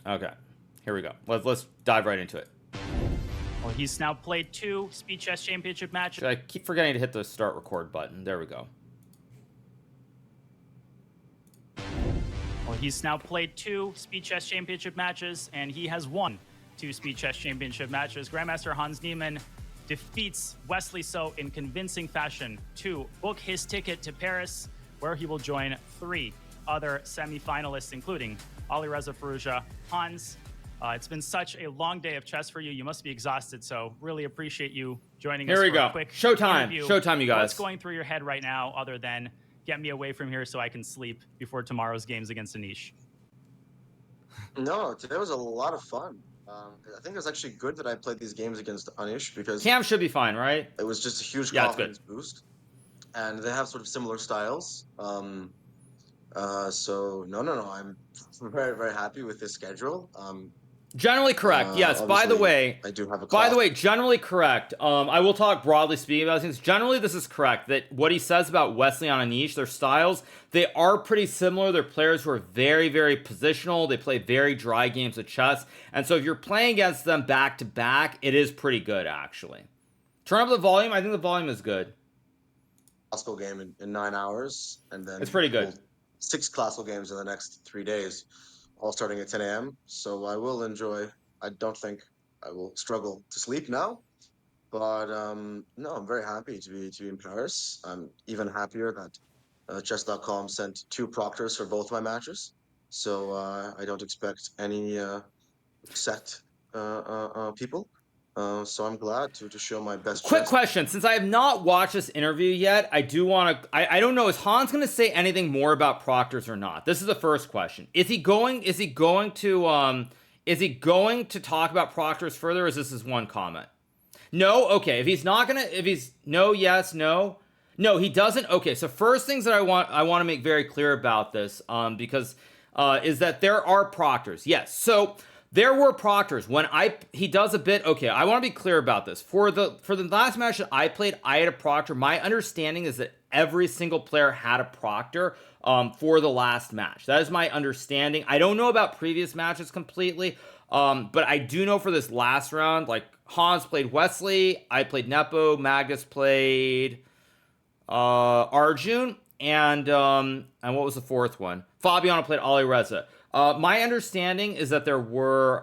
Okay, here we go. Let's dive right into it. Well, he's now played 2 Speed Chess Championship matches. I keep forgetting to hit the start record button. There we go. Well, he's now played 2 Speed Chess Championship matches, and he has won 2 Speed Chess Championship matches. Grandmaster Hans Niemann defeats Wesley So in convincing fashion to book his ticket to Paris, where he will join 3 other semi-finalists, including Alireza Firouzja, Hans. It's been such a long day of chess for you. You must be exhausted, so really appreciate you joining us for a quick interview. Showtime, you guys. What's going through your head right now other than get me away from here so I can sleep before tomorrow's games against Anish? No, today was a lot of fun. I think it was actually good that I played these games against Anish because Cam should be fine, right? it was just a huge confidence boost. And they have sort of similar styles. So no, I'm very, very happy with this schedule. Generally correct. Yes. By the way, I do have a. By the way, generally correct. I will talk broadly speaking about things. Generally, this is correct. That what he says about Wesley on Anish, their styles, they are pretty similar. They're players who are very, very positional. They play very dry games of chess, and so if you're playing against them back to back, it is pretty good actually. Turn up the volume. I think the volume is good. Classical game in 9 hours, and then it's pretty good. 6 classical games in the next 3 days. All starting at 10 a.m. So I will enjoy. I don't think I will struggle to sleep now, but no, I'm very happy to be in Paris. I'm even happier that Chess.com sent 2 proctors for both my matches, so I don't expect any set people. So I'm glad to show my best. Quick question: since I have not watched this interview yet, I do want to. I don't know. Is Hans going to say anything more about proctors or not? This is the first question. Is he going to talk about proctors further? Or is this his one comment? No. Okay. If he's not gonna, if he's no, yes, no, he doesn't. Okay. So first things that I want to make very clear about this, because is that there are proctors. Yes. So. There were proctors when he does a bit. Okay, I want to be clear about this. For the last match that I played, I had a proctor. My understanding is that every single player had a proctor for the last match. That is my understanding. I don't know about previous matches completely, but I do know for this last round, like Hans played Wesley, I played Nepo, Magnus played Arjun, and what was the fourth one? Fabiano played Alireza. My understanding is that there were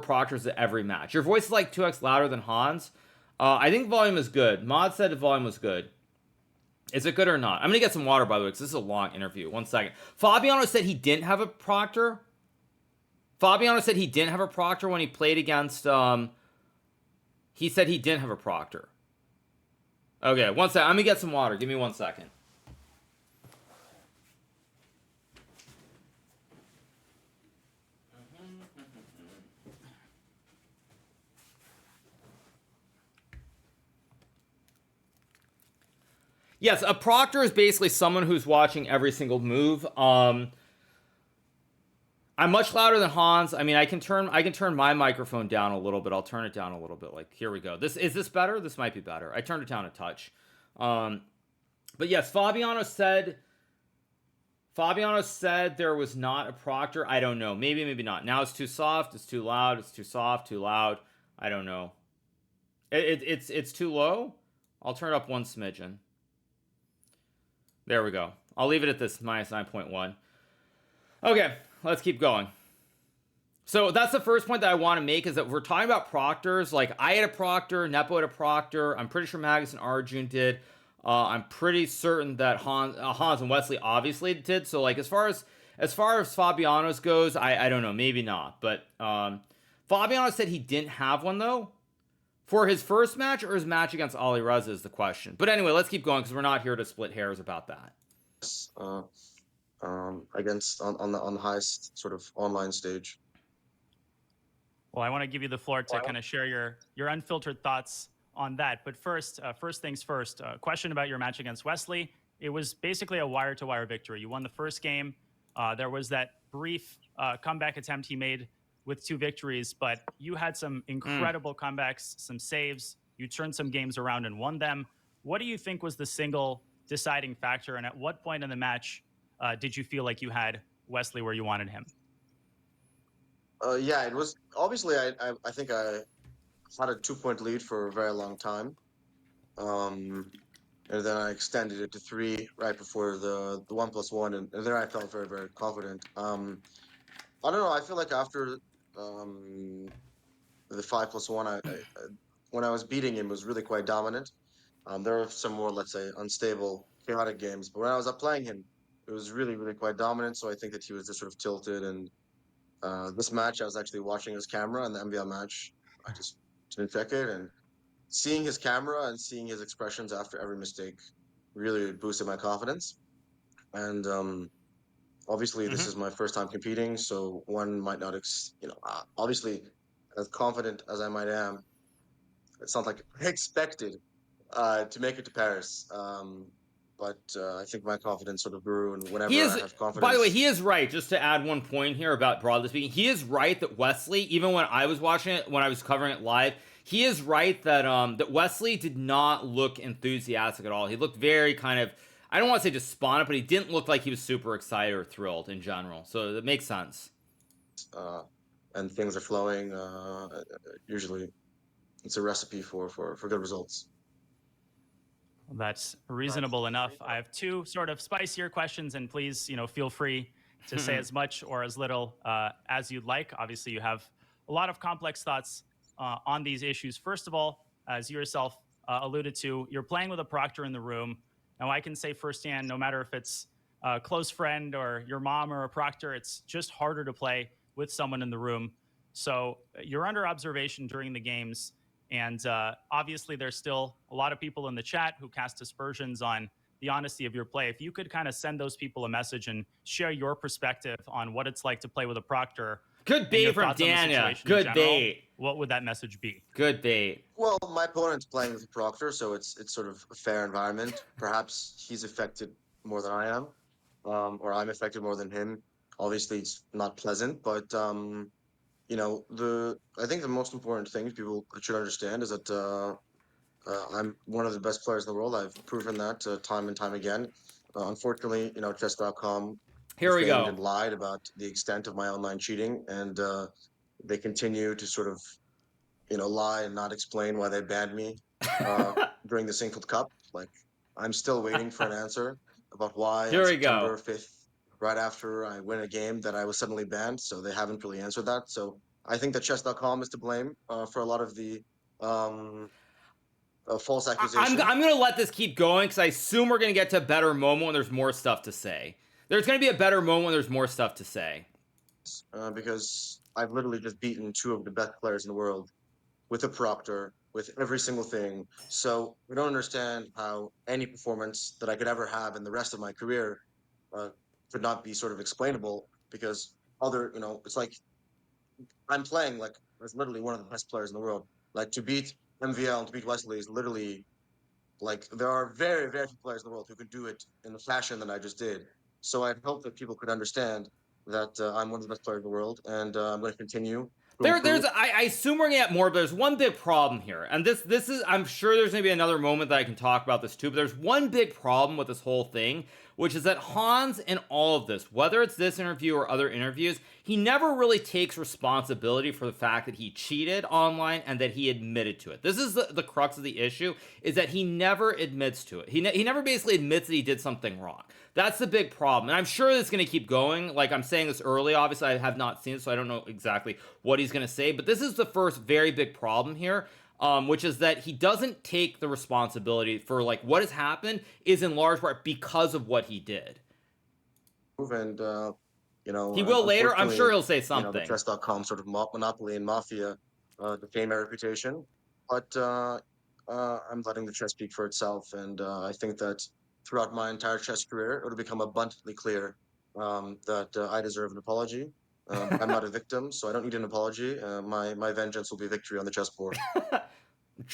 proctors at every match. Your voice is like 2x louder than Hans. I think volume is good. Mod said the volume was good. Is it good or not? I'm gonna get some water, by the way, because this is a long interview. 1 second. Fabiano said he didn't have a proctor. Fabiano said he didn't have a proctor when he played against. He said he didn't have a proctor. Okay, 1 second. I'm gonna get some water. Give me 1 second. Yes, a proctor is basically someone who's watching every single move. I'm much louder than Hans. I mean, I can turn my microphone down a little bit. I'll turn it down a little bit. Like, here we go. Is this better? This might be better. I turned it down a touch. But yes, Fabiano said there was not a proctor. I don't know. Maybe not. Now it's too soft. It's too loud. It's too soft. Too loud. I don't know. It's too low. I'll turn it up 1 smidgen. There we go. I'll leave it at this minus 9.1. Okay, let's keep going. So that's the first point that I want to make, is that if we're talking about proctors, like I had a proctor, Nepo had a proctor, I'm pretty sure Magnus and Arjun did. I'm pretty certain that Hans and Wesley obviously did. So like as far as Fabiano's goes, I don't know, maybe not. But Fabiano said he didn't have one though. For his first match or his match against Alireza is the question. But anyway, let's keep going because we're not here to split hairs about that. Against on the highest sort of online stage. Well, I want to give you the floor to kind of share your unfiltered thoughts on that. But first things first. Question about your match against Wesley. It was basically a wire-to-wire victory. You won the first game. There was that brief comeback attempt he made with 2 victories, but you had some incredible comebacks, some saves. You turned some games around and won them. What do you think was the single deciding factor, and at what point in the match did you feel like you had Wesley where you wanted him? Yeah, it was obviously I think I had a 2 point lead for a very long time. Um, and then I extended it to three right before the 1+1, and there I felt very, very confident. I don't know. I feel like after um, the 5+1, when I was beating him, was really quite dominant. There were some more, let's say, unstable, chaotic games, but when I was up playing him, it was really, really quite dominant. So I think that he was just sort of tilted. And this match, I was actually watching his camera, and the MVL match, I just didn't check it, and seeing his camera and seeing his expressions after every mistake really boosted my confidence. And obviously, this Hmm. is my first time competing, so one might not, obviously, as confident as I might am, it's not like I expected to make it to Paris. But I think my confidence sort of grew, and He whenever I is, have by the way, confidence, he is right. Just to add one point here about broadly speaking, he is right that Wesley, even when I was watching it, when I was covering it live, he is right that that Wesley did not look enthusiastic at all. He looked very kind of, I don't want to say despondent, but he didn't look like he was super excited or thrilled in general. So that makes sense. uh, and things are flowing, usually it's a recipe for good results. That's reasonable enough. I have two sort of spicier questions, and please, feel free to say as much or as little as you'd like. Obviously, you have a lot of complex thoughts on these issues. First of all, as you yourself alluded to, you're playing with a proctor in the room. Now, I can say firsthand, no matter if it's a close friend or your mom or a proctor, it's just harder to play with someone in the room. So you're under observation during the games. And obviously, there's still a lot of people in the chat who cast aspersions on the honesty of your play. If you could kind of send those people a message and share your perspective on what it's like to play with a proctor Good and your bait from thoughts on the Danya. situation in Good general, bait. what would that message be? Good bait. Well, my opponent's playing with a proctor, so it's sort of a fair environment. Perhaps he's affected more than I am, or I'm affected more than him. Obviously, it's not pleasant, but the I think the most important thing people should understand is that I'm one of the best players in the world. I've proven that time and time again. Unfortunately, chess.com Here we defamed go. and lied about the extent of my online cheating, and they continue to sort of lie and not explain why they banned me uh, during the Singfield Cup. Like, I'm still waiting for an answer about why on Here we go. September 5th, right after I win a game, that I was suddenly banned. So they haven't really answered that. So I think that chess.com is to blame for a lot of the um, false I'm accusations. I'm gonna let this keep going because I assume we're gonna get to a better moment when there's more stuff to say. There's gonna be a better moment when there's more stuff to say. Because I've literally just beaten two of the best players in the world with a proctor, with every single thing. So we don't understand how any performance that I could ever have in the rest of my career uh, could not be sort of explainable because it's like I'm playing like as literally one of the best players in the world. Like to beat MVL and to beat Wesley is literally like there are very, very few players in the world who can do it in the fashion that I just did. So I hope that people could understand that I'm one of the best players in the world, and I'm going to continue to improve. I assume we're gonna get more, but there's one big problem here, and this is, I'm sure there's gonna be another moment that I can talk about this too. But there's one big problem with this whole thing, which is that Hans, in all of this, whether it's this interview or other interviews, he never really takes responsibility for the fact that he cheated online and that he admitted to it. This is the crux of the issue, is that he never admits to it. He never basically admits that he did something wrong. That's the big problem. And I'm sure it's going to keep going. Like, I'm saying this early. Obviously, I have not seen it, so I don't know exactly what he's going to say. But this is the first very big problem here, which is that he doesn't take the responsibility for, like, what has happened is in large part because of what he did. And He will later. I'm sure unfortunately, he'll say the something. chess.com sort of monopoly and mafia defame my reputation. But I'm letting the chess speak for itself, and I think that throughout my entire chess career, it'll become abundantly clear that I deserve an apology. I'm not a victim, so I don't need an apology. My vengeance will be victory on the chessboard. Let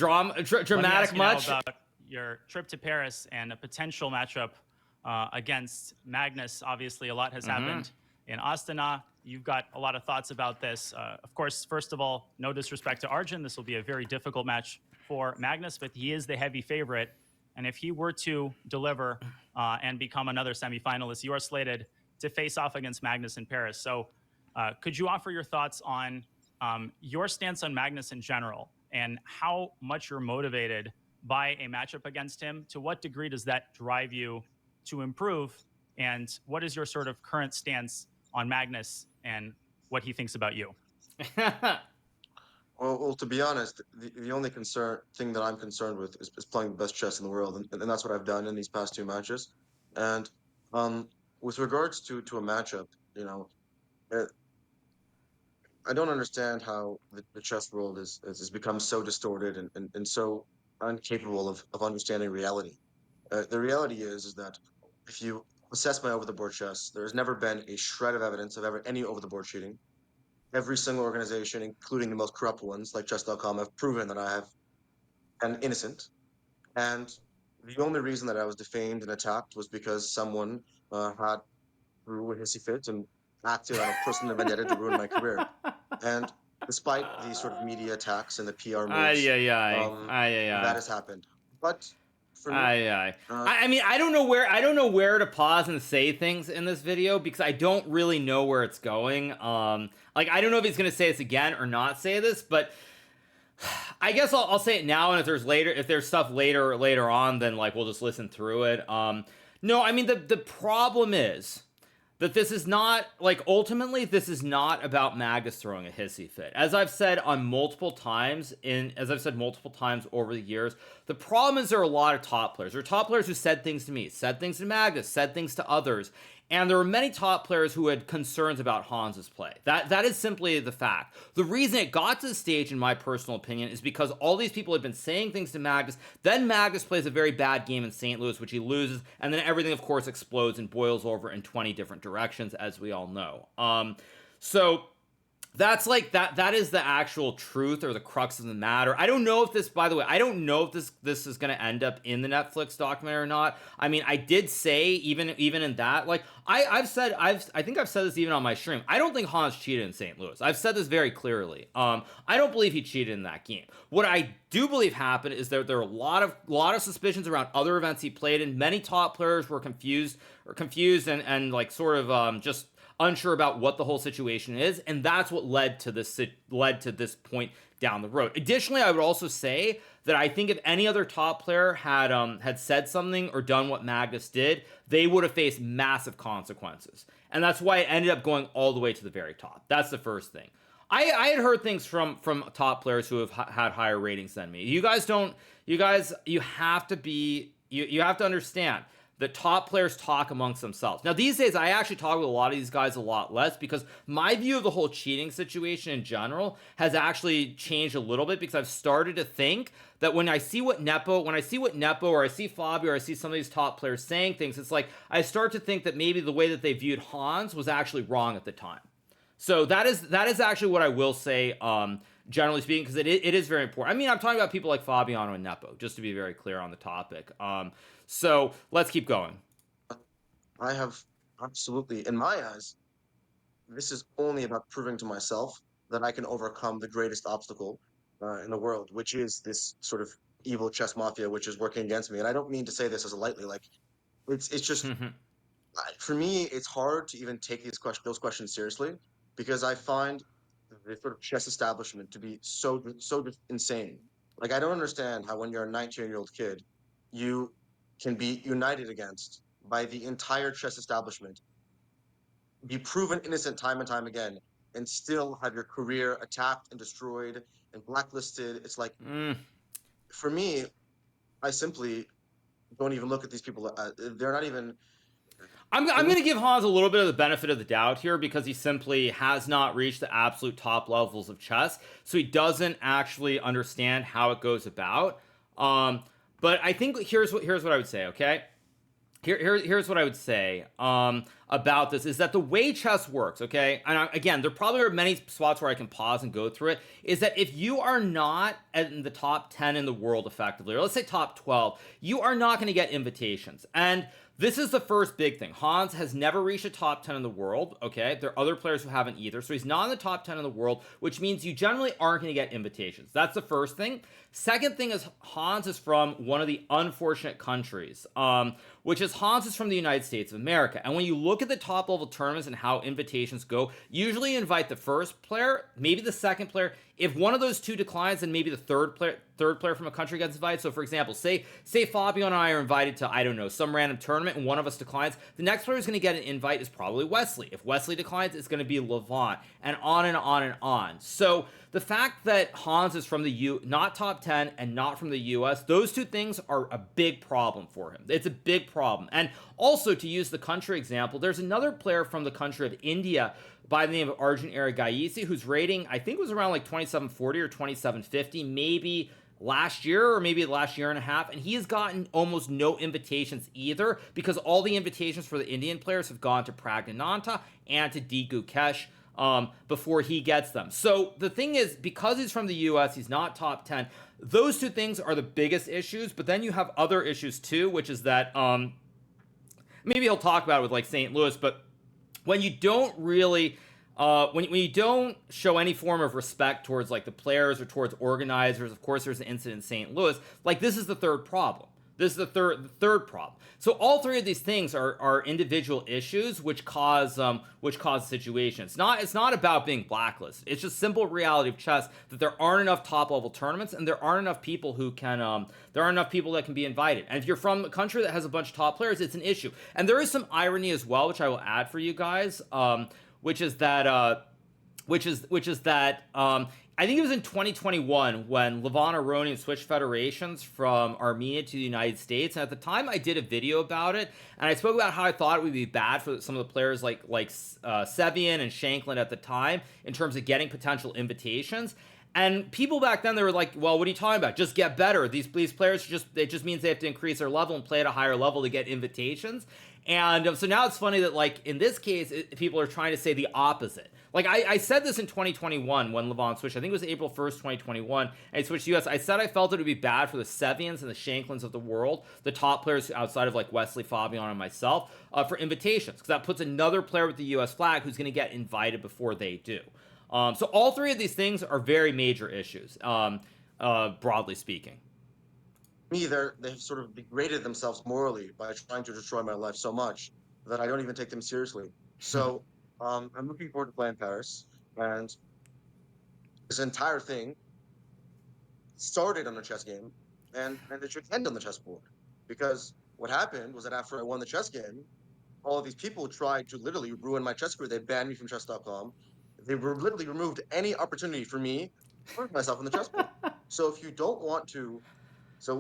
me ask Dramatic you now much? about your trip to Paris and a potential matchup against Magnus. Obviously, a lot has happened in Astana. You've got a lot of thoughts about this. Of course, first of all, no disrespect to Arjun. This will be a very difficult match for Magnus, but he is the heavy favorite. And if he were to deliver and become another semifinalist, you are slated to face off against Magnus in Paris. So Could you offer your thoughts on your stance on Magnus in general and how much you're motivated by a matchup against him? To what degree does that drive you to improve? And what is your sort of current stance on Magnus and what he thinks about you? Well, to be honest, the only thing that I'm concerned with is playing the best chess in the world, and that's what I've done in these past two matches. And with regards to a matchup, you know, uh, I don't understand how the chess world has become so distorted and so incapable of understanding reality. The reality is that if you assess my over-the-board chess, there's never been a shred of evidence of ever any over-the-board cheating. Every single organization, including the most corrupt ones like chess.com, have proven that I have an innocent. And the only reason that I was defamed and attacked was because someone had threw a hissy fit and acted on a personal vendetta to ruin my career. And despite these sort of media attacks and the PR moves, Ay, ay, ay. Ay, ay, ay. that has happened. But for me, I mean, I don't know where to pause and say things in this video because I don't really know where it's going. Like I don't know if he's gonna say this again or not say this, but I guess I'll say it now. And if there's stuff later on, then like we'll just listen through it. No, I mean the problem is that this is not, like, ultimately, this is not about Magnus throwing a hissy fit. As I've said multiple times over the years, the problem is there are a lot of top players. There are top players who said things to me, said things to Magnus, said things to others, and there were many top players who had concerns about Hans'S play. That is simply the fact. The reason it got to the stage, in my personal opinion, is because all these people had been saying things to Magnus, then Magnus plays a very bad game in St. Louis, which he loses, and then everything, of course, explodes and boils over in 20 different directions, as we all know. So that's like that is the actual truth or the crux of the matter. I don't know if this, by the way, I don't know if this is going to end up in the Netflix documentary or not. I mean, I did say even in that, like I think I've said this even on my stream. I don't think Hans cheated in St. Louis. I've said this very clearly. I don't believe he cheated in that game. What I do believe happened is that there are a lot of suspicions around other events he played in. Many top players were confused and like sort of just unsure about what the whole situation is, and that's what led to this point down the road. Additionally, I would also say that I think if any other top player had said something or done what Magnus did, they would have faced massive consequences, and that's why it ended up going all the way to the very top. That's the first thing. I had heard things from top players who have had higher ratings than me. You have to understand that top players talk amongst themselves. Now, these days, I actually talk with a lot of these guys a lot less because my view of the whole cheating situation in general has actually changed a little bit because I've started to think that when I see what Nepo or I see Fabio or I see some of these top players saying things, it's like I start to think that maybe the way that they viewed Hans was actually wrong at the time. So that is actually what I will say, generally speaking, because it is very important. I mean, I'm talking about people like Fabiano and Nepo, just to be very clear on the topic. So let's keep going. I have absolutely, in my eyes, this is only about proving to myself that I can overcome the greatest obstacle in the world, which is this sort of evil chess mafia, which is working against me. And I don't mean to say this as a lightly, like it's just for me, it's hard to even take those questions seriously because I find the sort of chess establishment to be so just insane. Like I don't understand how when you're a 19-year-old kid, you can be united against by the entire chess establishment, be proven innocent time and time again, and still have your career attacked and destroyed and blacklisted. It's like, for me, I simply don't even look at these people. They're not even. I'm going to give Hans a little bit of the benefit of the doubt here because he simply has not reached the absolute top levels of chess, so he doesn't actually understand how it goes about. But I think here's what I would say, okay? Here's what I would say about this is that the way chess works, okay? And again, there probably are many spots where I can pause and go through it, is that if you are not in the top 10 in the world effectively, or let's say top 12, you are not going to get invitations. And This is the first big thing. Hans has never reached a top 10 in the world, okay? There are other players who haven't either. So he's not in the top 10 in the world, which means you generally aren't going to get invitations. That's the first thing. Second thing is Hans is from one of the unfortunate countries, which is Hans is from the United States of America. And when you look at the top level tournaments and how invitations go, usually you invite the first player, maybe the second player. If one of those two declines, then maybe the third player from a country gets invited. So for example, say Fabio and I are invited to, I don't know, some random tournament and one of us declines, the next player who's going to get an invite is probably Wesley. If Wesley declines, it's going to be Levant, and on and on and on. So the fact that Hans is from the not top 10 and not from the US, those two things are a big problem for him. It's a big problem. And also, to use the country example, there's another player from the country of India by the name of Arjun Erigaisi, whose rating, I think, was around like 2740 or 2750, maybe last year or maybe the last year and a half, and he has gotten almost no invitations either, because all the invitations for the Indian players have gone to Pragnananta and to D. Gukesh before he gets them. So the thing is, because he's from the US, he's not top 10. Those two things are the biggest issues, but then you have other issues too, which is that maybe he'll talk about it with like St. Louis, but when you don't really when you don't show any form of respect towards like the players or towards organizers, of course there's an incident in St. Louis, like this is the third problem. This is the third problem. So all three of these things are individual issues which cause situations. It's not about being blacklisted. It's just simple reality of chess that there aren't enough top level tournaments and there aren't enough people who can there aren't enough people that can be invited. And if you're from a country that has a bunch of top players, it's an issue. And there is some irony as well, which I will add for you guys, which is that I think it was in 2021 when Levon Aronian switched federations from Armenia to the United States. And at the time, I did a video about it, and I spoke about how I thought it would be bad for some of the players like Sevian and Shanklin at the time in terms of getting potential invitations. And people back then, they were like, well, what are you talking about? Just get better. These players, it just means they have to increase their level and play at a higher level to get invitations. And so now it's funny that, like, in this case, people are trying to say the opposite. Like, I said this in 2021 when Levon switched. I think it was April 1st, 2021, and he switched to US. I said I felt it would be bad for the Sevians and the Shanklins of the world, the top players outside of, like, Wesley, Fabian, and myself, for invitations, because that puts another player with the US flag who's going to get invited before they do. So all three of these things are very major issues, broadly speaking. Me, they've sort of degraded themselves morally by trying to destroy my life so much that I don't even take them seriously. So I'm looking forward to playing Paris, and this entire thing started on a chess game, and it should end on the chessboard, because what happened was that after I won the chess game, all of these people tried to literally ruin my chess career. They banned me from chess.com. They literally removed any opportunity for me to prove myself on the chessboard. So if you don't want to, I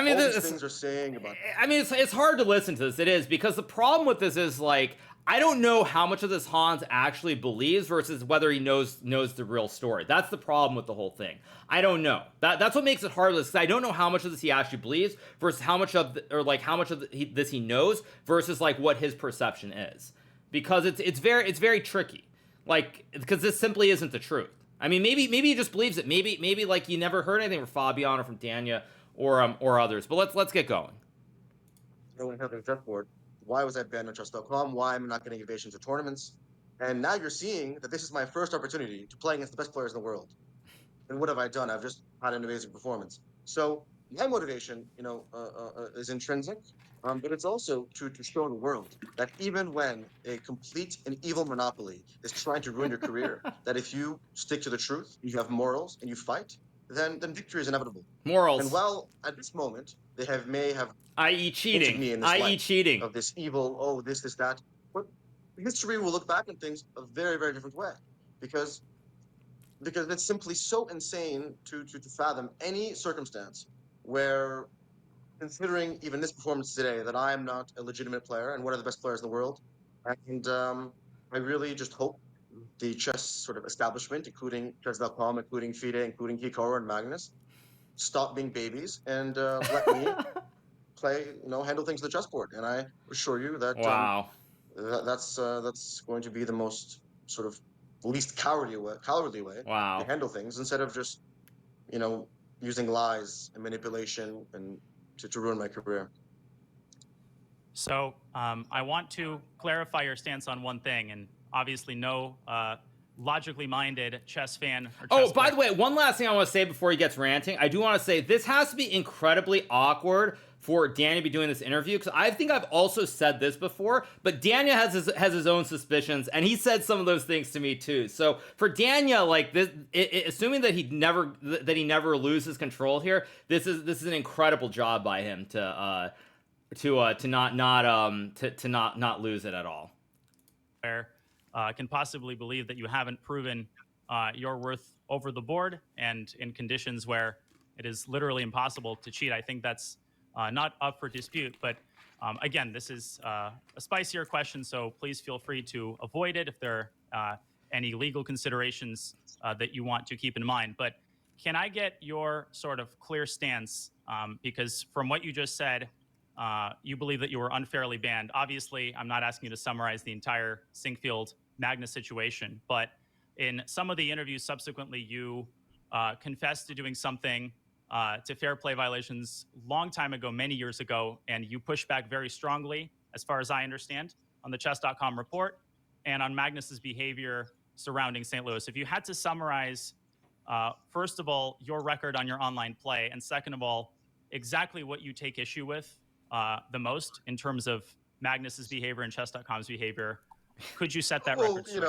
mean, all these things are saying about. I mean, it's hard to listen to this. It is, because the problem with this is, like, I don't know how much of this Hans actually believes versus whether he knows the real story. That's the problem with the whole thing. I don't know. That's what makes it hard. Because I don't know how much of this he actually believes versus how much of this he knows versus like what his perception is. Because it's very tricky. Like, because this simply isn't the truth. I mean, maybe he just believes it. Maybe like you never heard anything from Fabian or from Danya or others. But let's get going. Chessboard. Why was I banned on chess.com? Why am I not getting invitations to tournaments? And now you're seeing that this is my first opportunity to play against the best players in the world. And what have I done? I've just had an amazing performance. So my motivation, is intrinsic, but it's also to show the world that even when a complete and evil monopoly is trying to ruin your career, that if you stick to the truth, you have morals, and you fight, then victory is inevitable. Morals. And while at this moment they may have i.e. cheating, cheating of this evil, this, that, but history will look back on things a very, very different way, because it's simply so insane to fathom any circumstance where, considering even this performance today, that I am not a legitimate player and one of the best players in the world. And I really just hope the chess sort of establishment, including chess.com, including FIDE, including Hikaru and Magnus, stop being babies and let me play, handle things on the chessboard. And I assure you that wow, that's going to be the most sort of least cowardly way wow. to handle things, instead of just, using lies and manipulation and to ruin my career. So I want to clarify your stance on one thing, and obviously no logically minded chess fan or chess Oh, by player. the way, one last thing I want to say before he gets ranting. I do want to say this has to be incredibly awkward for Danya to be doing this interview, because I think I've also said this before, but Danya has his own suspicions, and he said some of those things to me too. So for Danya, like this, assuming that he never loses control here, this is an incredible job by him to not lose it at all. Can possibly believe that you haven't proven your worth over the board and in conditions where it is literally impossible to cheat. I think that's not up for dispute. But again, this is a spicier question, so please feel free to avoid it if there are any legal considerations that you want to keep in mind. But can I get your sort of clear stance? Because from what you just said, you believe that you were unfairly banned. Obviously, I'm not asking you to summarize the entire Sinkfield Magnus situation, but in some of the interviews subsequently, you confessed to doing something to fair play violations long time ago, many years ago, and you pushed back very strongly, as far as I understand, on the chess.com report and on Magnus's behavior surrounding St. Louis. If you had to summarize, first of all, your record on your online play, and second of all, exactly what you take issue with the most in terms of Magnus's behavior and chess.com's behavior, could you set that record straight?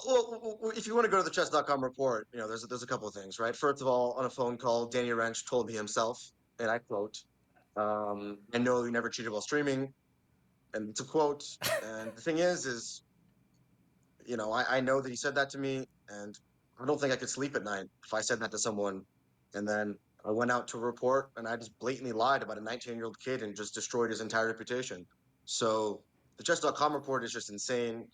Well, if you want to go to the chess.com report, there's a couple of things, right? First of all, on a phone call, Rensch told me himself, and I quote, "I know you never cheated while streaming," and it's a quote. And the thing is, I know that he said that to me, and I don't think I could sleep at night if I said that to someone, and then I went out to a report and I just blatantly lied about a 19-year-old kid and just destroyed his entire reputation. So the chess.com report is just insane.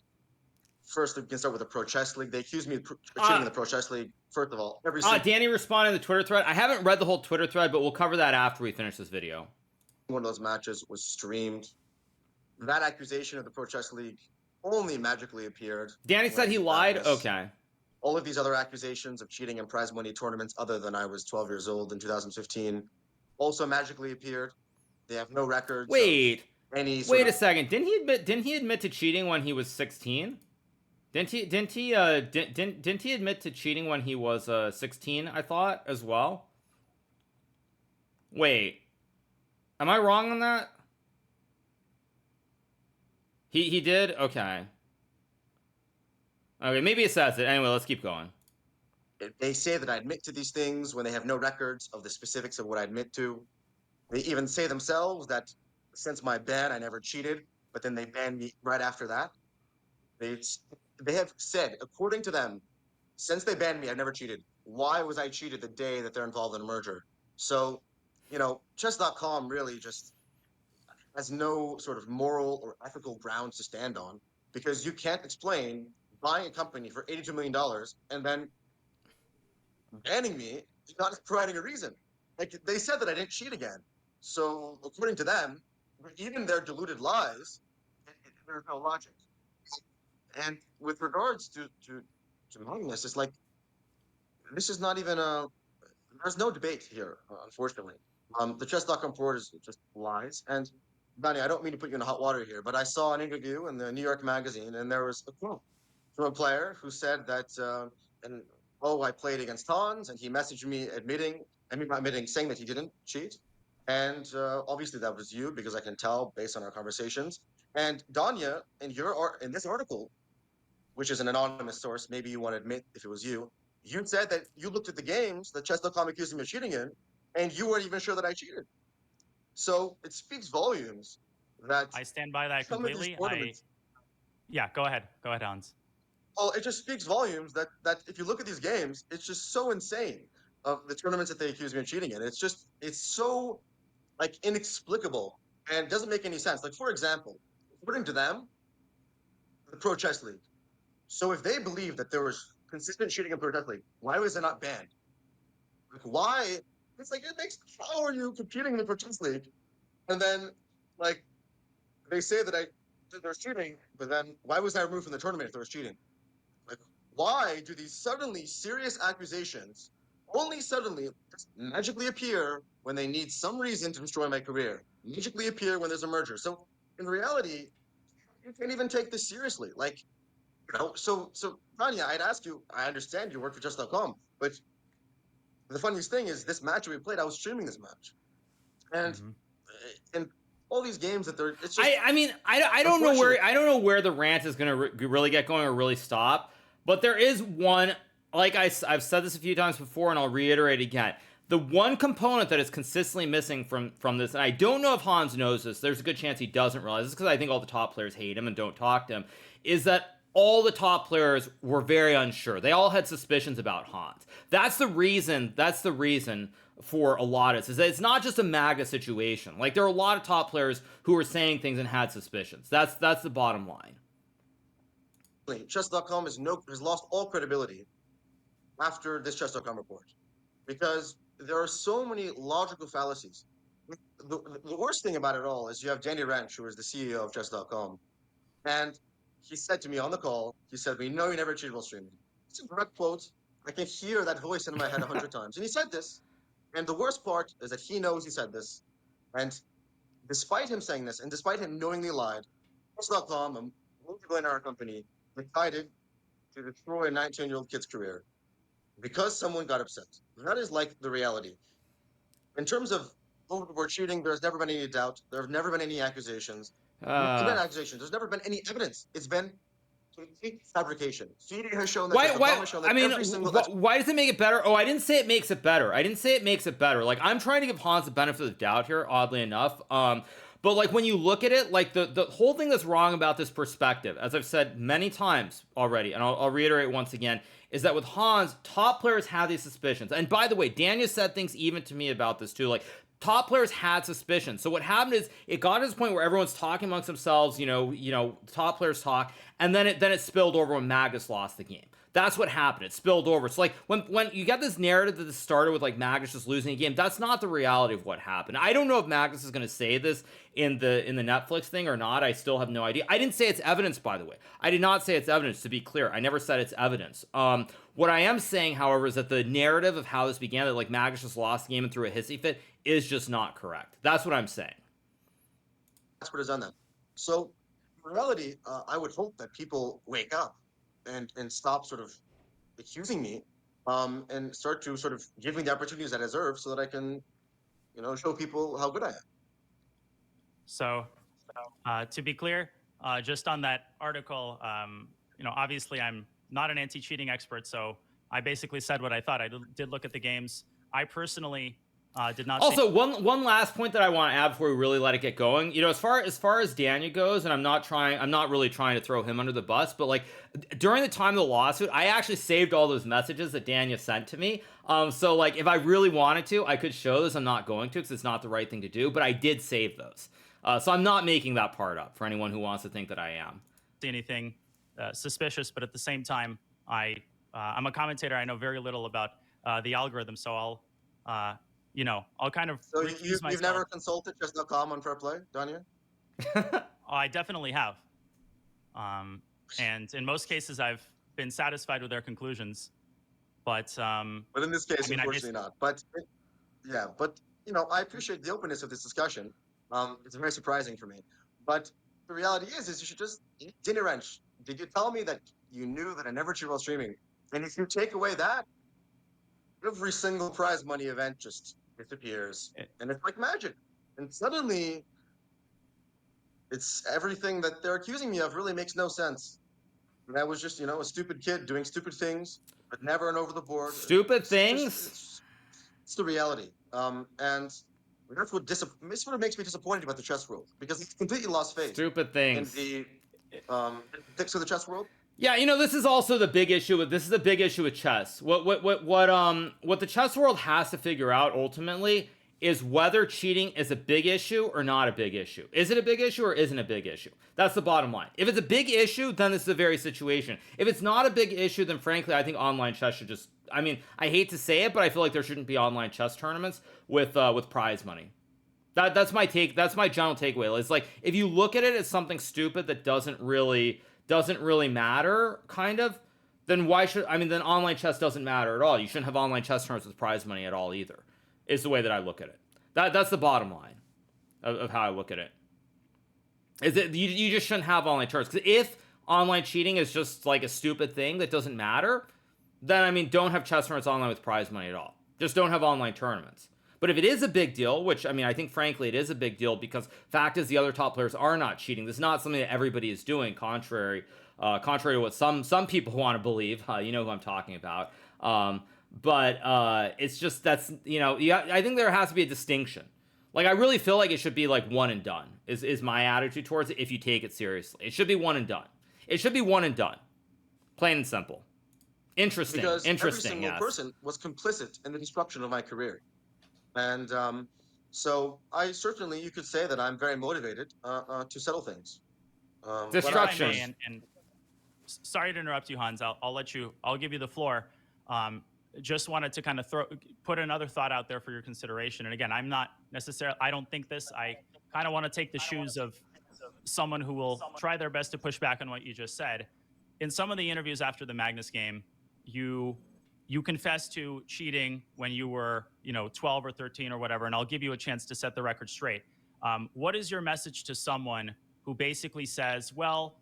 First, we can start with the Pro Chess League. They accused me of cheating in the Pro Chess League. First of all, Danny responded in the Twitter thread. I haven't read the whole Twitter thread, but we'll cover that after we finish this video. One of those matches was streamed. That accusation of the Pro Chess League only magically appeared. Danny said he lied? Magnus. Okay. All of these other accusations of cheating in prize money tournaments other than I was 12 years old in 2015 also magically appeared. They have no records. Wait a second. Didn't he admit to cheating when he was 16? Didn't he admit to cheating when he was 16, I thought, as well? Wait. Am I wrong on that? He did? Okay. Okay, maybe it says it. Anyway, let's keep going. They say that I admit to these things when they have no records of the specifics of what I admit to. They even say themselves that since my ban, I never cheated, but then they banned me right after that. They have said, according to them, since they banned me, I've never cheated. Why was I cheated the day that they're involved in a merger? So, chess.com really just has no sort of moral or ethical grounds to stand on, because you can't explain buying a company for $82 million and then banning me, not providing a reason. Like, they said that I didn't cheat again. So according to them, even their deluded lies, there's no logic. And with regards to Magnus, it's like, this is not even there's no debate here, unfortunately. The chess.com report is just lies. And Danya, I don't mean to put you in hot water here, but I saw an interview in the New York Magazine, and there was a quote from a player who said that, I played against Hans, and he messaged me saying that he didn't cheat. And obviously that was you, because I can tell based on our conversations. And Danya, in this article, which is an anonymous source, maybe you want to admit if it was you, you said that you looked at the games that chess.com accused me of cheating in, and you weren't even sure that I cheated. So it speaks volumes that I stand by that completely. Yeah, go ahead, Hans. Well, it just speaks volumes that if you look at these games, it's just so insane of the tournaments that they accuse me of cheating in. It's so like inexplicable and doesn't make any sense. Like, for example, according to them, the Pro Chess League. So if they believe that there was consistent cheating in Pro Chess League, why was it not banned? Like, why? It's like, how are you competing in the Pro Chess League? And then, like, they say that there's cheating, but then why was I removed from the tournament if there was cheating? Like, why do these suddenly serious accusations only suddenly just magically appear when they need some reason to destroy my career. Magically appear when there's a merger. So in reality, you can't even take this seriously. Like, so Tanya, I'd ask you, I understand you work for Chess.com, but the funniest thing is this match we played, I was streaming this match. And all these games that they're, it's just, I mean, I don't know where the rant is going to really get going or really stop, but there is one, like I've said this a few times before and I'll reiterate again. The one component that is consistently missing from this, and I don't know if Hans knows this, there's a good chance he doesn't realize this because I think all the top players hate him and don't talk to him, is that all the top players were very unsure. They all had suspicions about Hans. That's the reason for a lot of this, is that it's not just a Magnus situation. Like, there are a lot of top players who were saying things and had suspicions. That's the bottom line. Chess.com has lost all credibility after this Chess.com report, because there are so many logical fallacies. The worst thing about it all is you have Danny Rensch, who is the CEO of Chess.com, and he said to me on the call, he said, "We know you never cheated while streaming." It's a direct quote. I can hear that voice in my head 100 times. And he said this. And the worst part is that he knows he said this. And despite him saying this, and despite him knowingly lied, Chess.com, a multi-billion-dollar company, decided to destroy a 19-year-old kid's career because someone got upset. That is like the reality. In terms of overboard shooting, there's never been any doubt. There have never been any accusations. There's been accusations. There's never been any evidence. It's been complete fabrication. CD has shown that. Why does it make it better? Oh, I didn't say it makes it better. I didn't say it makes it better. Like, I'm trying to give Hans the benefit of the doubt here, oddly enough. But like, when you look at it, like the whole thing that's wrong about this perspective, as I've said many times already, and I'll reiterate once again, is that with Hans, top players have these suspicions. And by the way, Danya said things even to me about this too. Like, top players had suspicions. So what happened is it got to this point where everyone's talking amongst themselves, top players talk, and then it spilled over when Magnus lost the game. That's what happened. It spilled over. So like, when you get this narrative that this started with like Magnus just losing a game, that's not the reality of what happened. I don't know if Magnus is going to say this in the Netflix thing or not. I still have no idea. I didn't say it's evidence, by the way. I did not say it's evidence, to be clear. I never said it's evidence. What I am saying, however, is that the narrative of how this began, that like Magnus just lost the game and threw a hissy fit, is just not correct. That's what I'm saying. That's what is on that. So in reality, I would hope that people wake up and stop sort of accusing me, and start to sort of give me the opportunities I deserve so that I can, show people how good I am. So, to be clear, just on that article, obviously I'm not an anti-cheating expert, so I basically said what I thought. I did look at the games. I personally did not. Also, one last point that I want to add before we really let it get going. As far as Danya goes, and I'm not really trying to throw him under the bus, but like during the time of the lawsuit, I actually saved all those messages that Danya sent to me. So like, if I really wanted to, I could show those. I'm not going to because it's not the right thing to do, but I did save those. So I'm not making that part up for anyone who wants to think that I am. See anything suspicious, but at the same time, I'm a commentator. I know very little about the algorithm, so I'll kind of. So you've never consulted Chess.com on fair play, Danya? I definitely have. And in most cases, I've been satisfied with their conclusions. But in this case, unfortunately not. But I appreciate the openness of this discussion. It's very surprising for me. But the reality is you should just, Danny Rensch, did you tell me that you knew that I never cheated while streaming? And if you take away that, every single prize money event just disappears. And it's like magic. And suddenly, it's everything that they're accusing me of really makes no sense. And I was just, a stupid kid doing stupid things, but never an over the board. Stupid things? It's the reality. And that's what makes me disappointed about the chess world, because it's completely lost faith. Stupid things. In the ethics of the chess world. Yeah, this is also the big issue with chess. What the chess world has to figure out ultimately is whether cheating is a big issue or not a big issue. Is it a big issue or isn't a big issue? That's the bottom line. If it's a big issue, then this is the very situation. If it's not a big issue, then frankly, I think online chess should just, I hate to say it, but I feel like there shouldn't be online chess tournaments with prize money. That's my take. That's my general takeaway. It's like, if you look at it as something stupid that doesn't really matter, kind of, then why should, I mean, then online chess doesn't matter at all. You shouldn't have online chess tournaments with prize money at all either, is the way that I look at it. That's the bottom line of how I look at it. Is that you just shouldn't have online tournaments. Because if online cheating is just like a stupid thing that doesn't matter, then, I mean, don't have chess tournaments online with prize money at all. Just don't have online tournaments. But if it is a big deal, which, I mean, I think, frankly, it is a big deal because fact is the other top players are not cheating. This is not something that everybody is doing, contrary to what some people want to believe. You know who I'm talking about. But it's just, that's, you know, I think there has to be a distinction. Like, I really feel like it should be like one and done is my attitude towards it if you take it seriously. It should be one and done. It should be one and done. Plain and simple. Interesting. Because Interesting, every single yes. person was complicit in the destruction of my career. And so I certainly, you could say that I'm very motivated to settle things. Destruction. And sorry to interrupt you, Hans. I'll give you the floor. Just wanted to kind of put another thought out there for your consideration. And again, I don't think this. I kind of want to take the shoes of someone who will try their best to push back on what you just said. In some of the interviews after the Magnus game, you confessed to cheating when you were, 12 or 13 or whatever, and I'll give you a chance to set the record straight. What is your message to someone who basically says, well,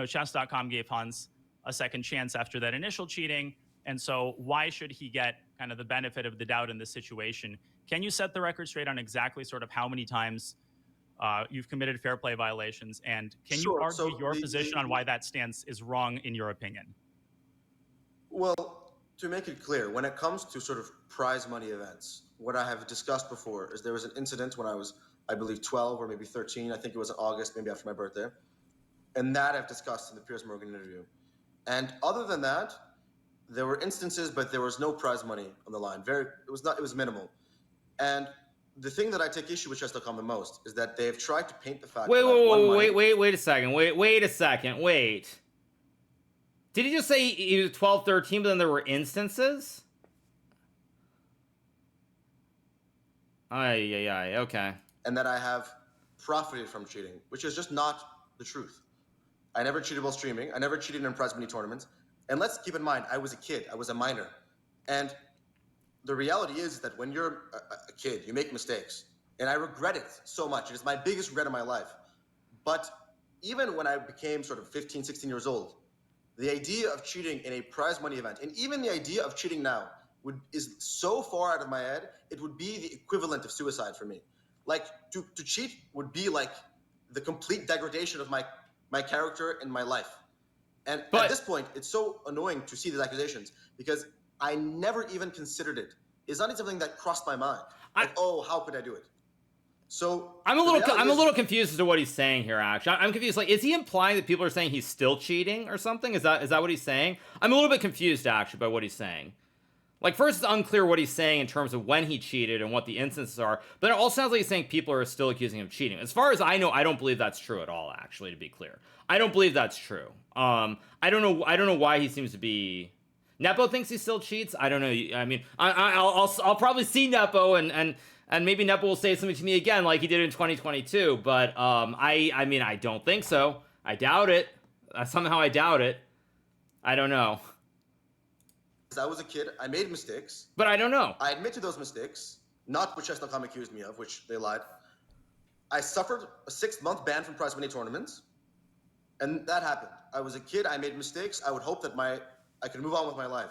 chess.com gave Hans a second chance after that initial cheating, and so why should he get kind of the benefit of the doubt in this situation? Can you set the record straight on exactly sort of how many times you've committed fair play violations, and can you argue your position on why that stance is wrong in your opinion? Well, to make it clear, when it comes to sort of prize money events, what I have discussed before is there was an incident when I was, I believe, 12 or maybe 13. I think it was in August, maybe after my birthday. And that I've discussed in the Piers Morgan interview. And other than that, there were instances, but there was no prize money on the line. It was minimal. And the thing that I take issue with Chess.com the most is that they've tried to paint the fact Wait a second. Wait. Did he just say he was 12, 13, but then there were instances? Okay. And that I have profited from cheating, which is just not the truth. I never cheated while streaming. I never cheated in prize money tournaments. And let's keep in mind, I was a kid. I was a minor. And the reality is that when you're a kid, you make mistakes. And I regret it so much. It is my biggest regret in my life. But even when I became sort of 15, 16 years old, the idea of cheating in a prize money event, and even the idea of cheating now, is so far out of my head, it would be the equivalent of suicide for me. Like, to cheat would be like the complete degradation of my character and my life. And at this point, it's so annoying to see these accusations because I never even considered it. It's not even something that crossed my mind. How could I do it? So I'm a little confused as to what he's saying here. Actually, I'm confused. Like, is he implying that people are saying he's still cheating or something? Is that what he's saying? I'm a little bit confused actually by what he's saying. Like, first, it's unclear what he's saying in terms of when he cheated and what the instances are. But it all sounds like he's saying people are still accusing him of cheating. As far as I know, I don't believe that's true at all. Actually, to be clear, I don't believe that's true. I don't know why he seems to be. Nepo thinks he still cheats. I don't know. I mean, I'll probably see Nepo and maybe Nepo will say something to me again like he did in 2022. But I mean, I don't think so. I doubt it. Somehow I doubt it. I don't know. I was a kid. I made mistakes. But I don't know. I admit to those mistakes, not what Chess.com accused me of, which they lied. I suffered a 6-month ban from prize money tournaments, and that happened. I was a kid. I made mistakes. I would hope that I could move on with my life.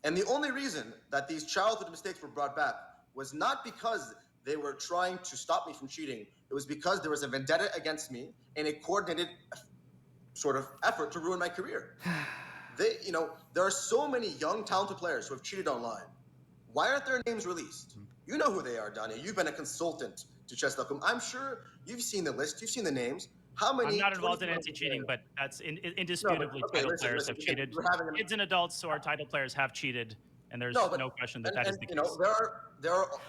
And the only reason that these childhood mistakes were brought back was not because they were trying to stop me from cheating. It was because there was a vendetta against me and a coordinated sort of effort to ruin my career. There are so many young, talented players who have cheated online. Why aren't their names released? You know who they are, Danya. You've been a consultant to Chess.com. I'm sure you've seen the list. You've seen the names. How many? I'm not involved in anti-cheating, but that's indisputably title players have cheated. Kids and adults who are title players have cheated, and there's no question that is the case. There are.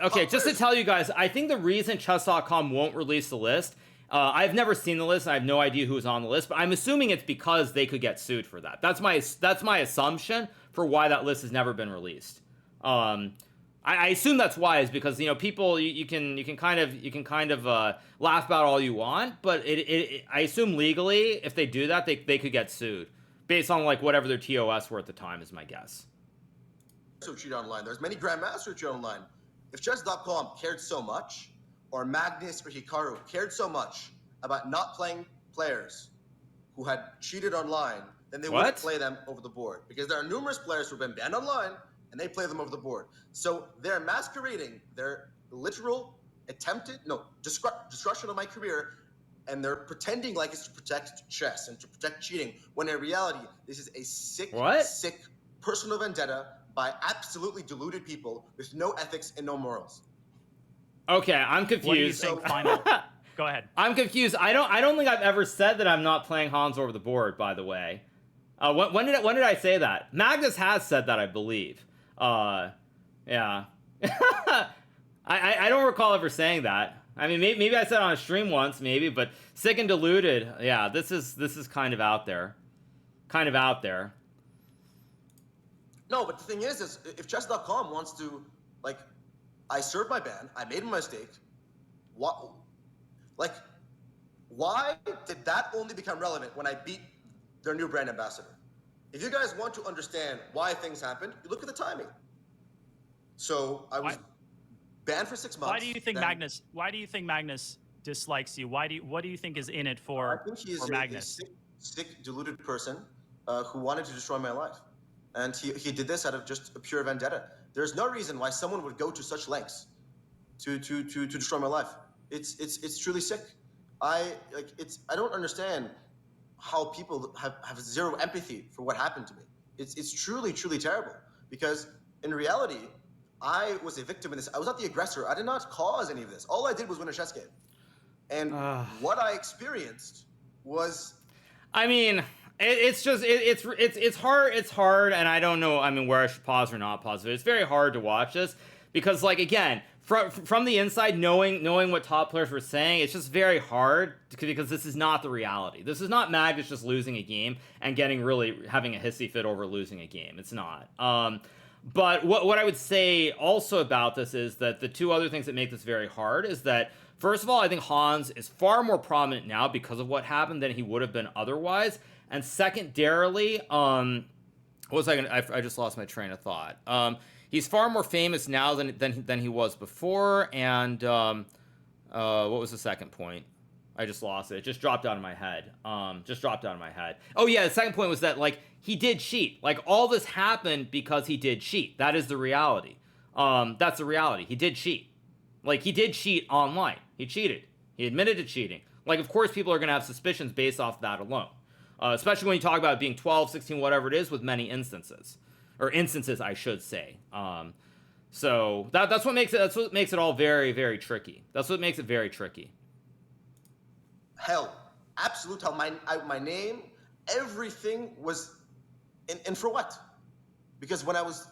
Okay. Just to tell you guys, I think the reason Chess.com won't release the list. I've never seen the list. I have no idea who's on the list, but I'm assuming it's because they could get sued for that. That's my assumption for why that list has never been released. I assume that's why is because people you can kind of laugh about all you want, but I assume legally if they do that they could get sued based on like whatever their TOS were at the time, is my guess. So cheat online. There's many grandmasters who cheat online. If chess.com cared so much, or Magnus or Hikaru cared so much about not playing players who had cheated online, then they wouldn't play them over the board. Because there are numerous players who've been banned online, and they play them over the board. So they're masquerading their literal destruction of my career, and they're pretending like it's to protect chess and to protect cheating, when in reality, this is a sick personal vendetta by absolutely deluded people with no ethics and no morals. Okay, I'm confused. What do you think, final? Go ahead. I'm confused. I don't think I've ever said that I'm not playing Hans over the board, by the way. When did I say that? Magnus has said that, I believe. Yeah. I don't recall ever saying that. I mean, maybe I said it on a stream once, maybe, but sick and deluded. Yeah, this is kind of out there. Kind of out there. No, but the thing is if chess.com wants to, like, I served my ban, I made a mistake. Why did that only become relevant when I beat their new brand ambassador? If you guys want to understand why things happened, you look at the timing. So I was banned for 6 months. Why do you think Magnus dislikes you? What do you think is in it for Magnus? I think he is a sick, deluded person who wanted to destroy my life. And he did this out of just a pure vendetta. There's no reason why someone would go to such lengths to destroy my life. It's truly sick. I don't understand how people have zero empathy for what happened to me. It's truly terrible, because in reality, I was a victim in this. I was not the aggressor. I did not cause any of this. All I did was win a chess game. And what I experienced was, I mean, it's hard. It's hard, and I don't know. I mean, where I should pause or not pause. But it's very hard to watch this because, like, again, from the inside, knowing what top players were saying, it's just very hard because this is not the reality. This is not Magnus just losing a game and having a hissy fit over losing a game. It's not. But what I would say also about this is that the two other things that make this very hard is that, first of all, I think Hans is far more prominent now because of what happened than he would have been otherwise. And secondarily, what was I gonna? I just lost my train of thought. He's far more famous now than he was before. And what was the second point? I just lost it. It just dropped out of my head. Oh yeah, the second point was that, like, he did cheat. Like, all this happened because he did cheat. That is the reality. That's the reality. He did cheat. Like, he did cheat online. He cheated. He admitted to cheating. Like, of course, people are going to have suspicions based off that alone. Especially when you talk about it being 12, 16, whatever it is, with many instances. Or instances, I should say. So that's what makes it all very, very tricky. That's what makes it very tricky. Hell, absolute hell. My name, everything was in for what? Because when I was,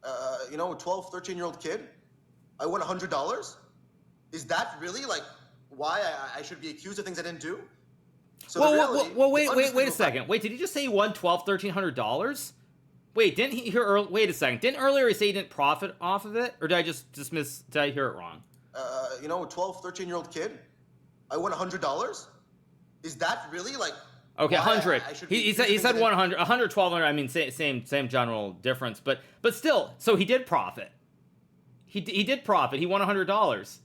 a 12, 13-year-old kid, I won $100. Is that really, like, why I should be accused of things I didn't do? So wait a second. Wait, did he just say he won $1,200, $1,300? Wait, didn't he hear? Wait a second. Didn't earlier he say he didn't profit off of it, or did I just dismiss? Did I hear it wrong? A 12, 13-year-old kid, I won $100. Is that really, like? Okay, 100. He said 100, 100, 1,200. I mean, same general difference, but still. So he did profit. He did profit. He won $100.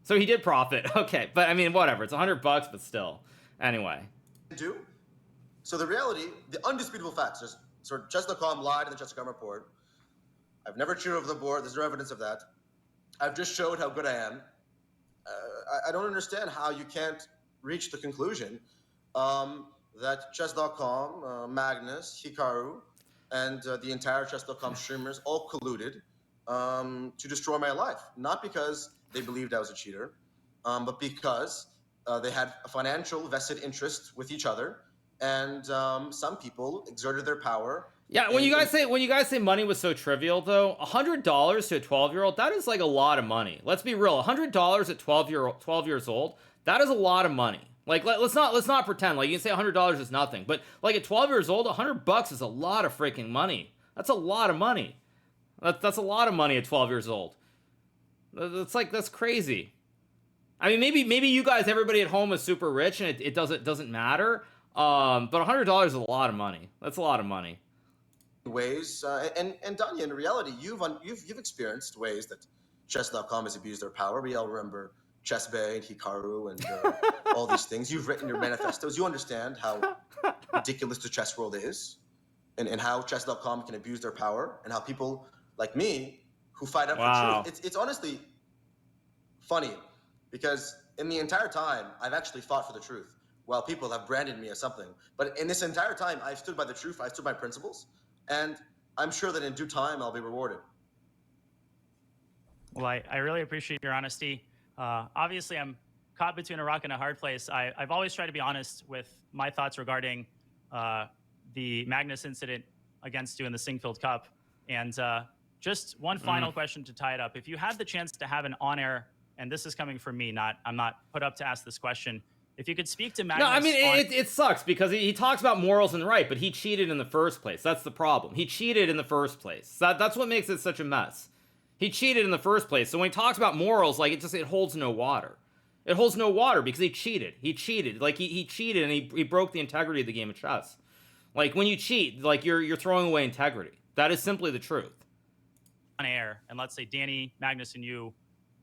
So he did profit. Okay, but I mean, whatever. It's $100, but still. Anyway. So the reality, the undisputable facts, is sort of chess.com lied in the chess.com report. I've never cheated over the board. There's no evidence of that. I've just showed how good I am. I don't understand how you can't reach the conclusion that chess.com, Magnus, Hikaru, and the entire chess.com streamers all colluded to destroy my life. Not because they believed I was a cheater, but because they had a financial vested interest with each other, and some people exerted their power. Yeah, when you guys say money was so trivial, though, $100 to a 12-year-old, that is like a lot of money. Let's be real. $100 at 12 years old, that is a lot of money. Like, let's not pretend like you can say $100 is nothing, but like at 12 years old, $100 is a lot of freaking money. That's a lot of money. That's a lot of money at 12 years old. That's crazy. I mean, maybe you guys, everybody at home is super rich and it doesn't matter. But $100 is a lot of money. That's a lot of money. Ways, and Danya, in reality, you've experienced ways that chess.com has abused their power. We all remember Chess Bay and Hikaru and all these things. You've written your manifestos. You understand how ridiculous the chess world is, and how chess.com can abuse their power, and how people like me who fight up for truth. It's honestly funny, because in the entire time I've actually fought for the truth, while people have branded me as something. But in this entire time, I've stood by the truth. I've stood by principles, and I'm sure that in due time I'll be rewarded. Well, I really appreciate your honesty. Obviously, I'm caught between a rock and a hard place. I've always tried to be honest with my thoughts regarding the Magnus incident against you in the Singfield Cup. And just one final question to tie it up. If you had the chance to have an on-air, and this is coming from me, I'm not put up to ask this question. If you could speak to Magnus... No, I mean, it sucks because he talks about morals and right, but he cheated in the first place. That's the problem. He cheated in the first place. That's what makes it such a mess. He cheated in the first place. So when he talks about morals, like, it holds no water. It holds no water because he cheated. He cheated. Like, he cheated and he broke the integrity of the game of chess. Like, when you cheat, like, you're throwing away integrity. That is simply the truth. On air, and let's say Danny, Magnus, and you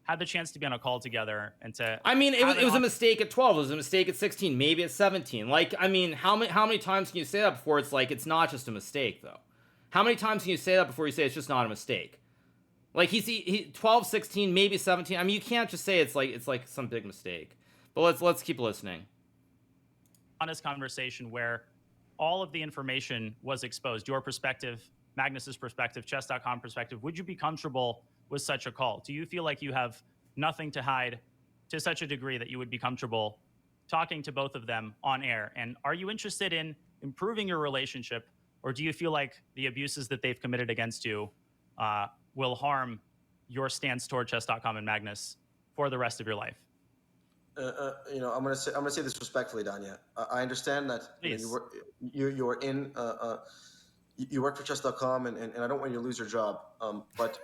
had the chance to be on a call together and to... I mean, it was a mistake at 12. It was a mistake at 16. Maybe at 17. Like, I mean, how many times can you say that before it's like, it's not just a mistake, though? How many times can you say that before you say it's just not a mistake? Like, he 12, 16, maybe 17. I mean, you can't just say it's like some big mistake. But let's keep listening. Honest conversation where all of the information was exposed. Your perspective, Magnus's perspective, chess.com perspective. Would you be comfortable with such a call? Do you feel like you have nothing to hide to such a degree that you would be comfortable talking to both of them on air? And are you interested in improving your relationship, or do you feel like the abuses that they've committed against you will harm your stance toward chess.com and Magnus for the rest of your life? I'm gonna say this respectfully, Danya. I understand that you work for chess.com, and I don't want you to lose your job. But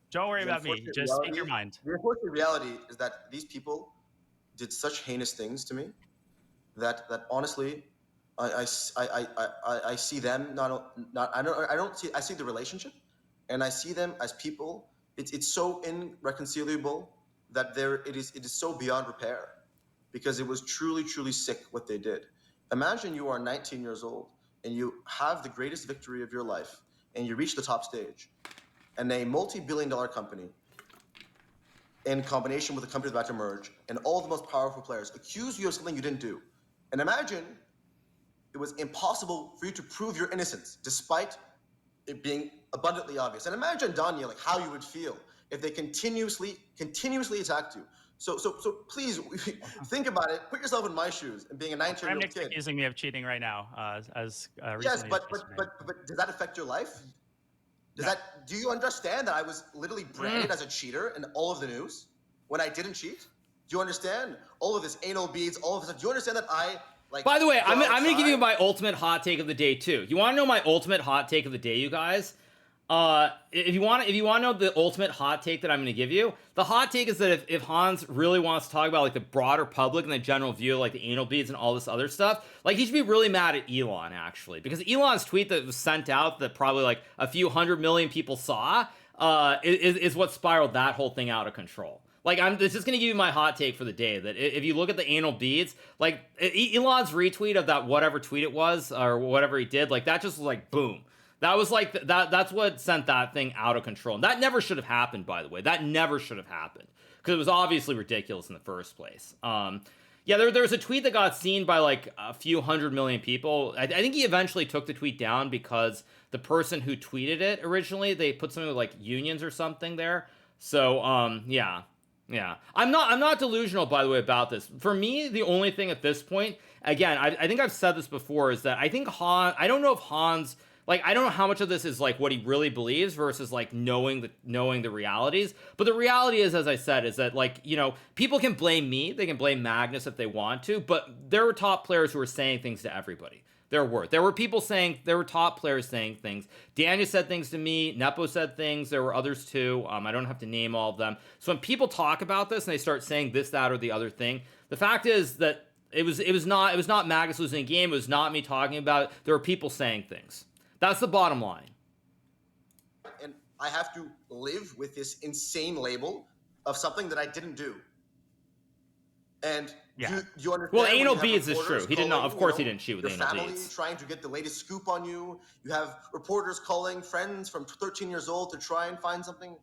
don't worry about me. Just speak your mind. The unfortunate reality is that these people did such heinous things to me that honestly, I see them I see the relationship, and I see them as people. It's so irreconcilable that it is so beyond repair, because it was truly sick what they did. Imagine you are 19 years old and you have the greatest victory of your life, and you reach the top stage, and a multi-billion-dollar company, in combination with a company that's about to merge, and all the most powerful players accuse you of something you didn't do. And imagine it was impossible for you to prove your innocence, despite it being abundantly obvious. And imagine, Danya, like, how you would feel if they continuously attacked you. So please think about it. Put yourself in my shoes and being a 19-year-old kid. Nick's accusing me of cheating right now. Yes, but does that affect your life? Do you understand that I was literally branded as a cheater in all of the news when I didn't cheat? Do you understand all of this anal beads, all of this? Do you understand that I like? By the way, I'm going to give you my ultimate hot take of the day too. You want to know my ultimate hot take of the day, you guys? If you want to know the ultimate hot take that I'm going to give you, the hot take is that if Hans really wants to talk about like the broader public and the general view, like the anal beads and all this other stuff, like he should be really mad at Elon, actually, because Elon's tweet that was sent out that probably like a few 100 million people saw is what spiraled that whole thing out of control. Like, I'm just going to give you my hot take for the day, that if you look at the anal beads, like Elon's retweet of that whatever tweet it was or whatever he did, like that just was like boom. That was like that's what sent that thing out of control. And that never should have happened, by the way. That never should have happened, because it was obviously ridiculous in the first place. Yeah, there was a tweet that got seen by like a few 100 million people. I think he eventually took the tweet down because the person who tweeted it originally, they put something with like unions or something there. So yeah. I'm not delusional, by the way, about this. For me, the only thing at this point, again, I think I've said this before, is that I think I don't know if Hans. Like, I don't know how much of this is, like, what he really believes versus, like, knowing the realities. But the reality is, as I said, is that, like, you know, people can blame me. They can blame Magnus if they want to. But there were top players who were saying things to everybody. There were top players saying things. Danya said things to me. Nepo said things. There were others, too. I don't have to name all of them. So when people talk about this and they start saying this, that, or the other thing, the fact is that It was not Magnus losing a game. It was not me talking about it. There were people saying things. That's the bottom line. And I have to live with this insane label of something that I didn't do. And Yeah. you understand? Well, when anal you have beads is reporters true. He did not. calling, Of course, you he know, didn't cheat with your anal family beads. trying to get the latest scoop on you. You have reporters calling friends from 13 years old to try and find something.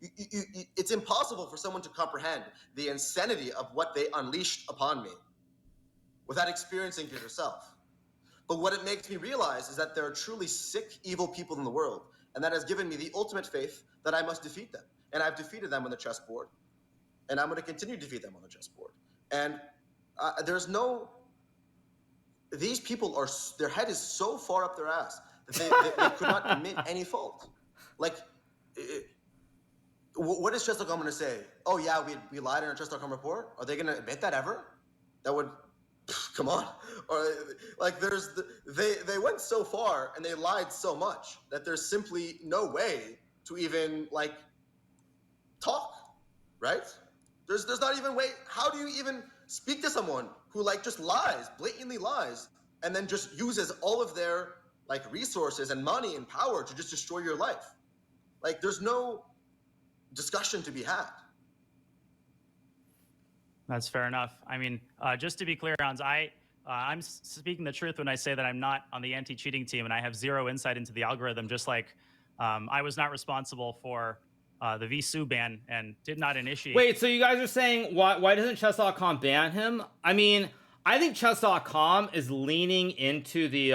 It's impossible for someone to comprehend the insanity of what they unleashed upon me without experiencing it yourself. But what it makes me realize is that there are truly sick, evil people in the world, and that has given me the ultimate faith that I must defeat them. And I've defeated them on the chessboard, and I'm going to continue to defeat them on the chessboard. And there's no... These people are... Their head is so far up their ass that they could not admit any fault. Like... What is Chess.com going to say? Oh, yeah, we lied in our Chess.com report? Are they going to admit that ever? That would... Come on. Or, like, they went so far and they lied so much that there's simply no way to even, like, talk, right? There's not even way... How do you even speak to someone who, like, just lies, blatantly lies, and then just uses all of their, like, resources and money and power to just destroy your life? Like, there's no discussion to be had. That's fair enough. I mean, just to be clear, Hans, I'm speaking the truth when I say that I'm not on the anti-cheating team, and I have zero insight into the algorithm, just like I was not responsible for the Visu ban and did not initiate. Wait, so you guys are saying why doesn't Chess.com ban him? I mean, I think Chess.com is leaning into the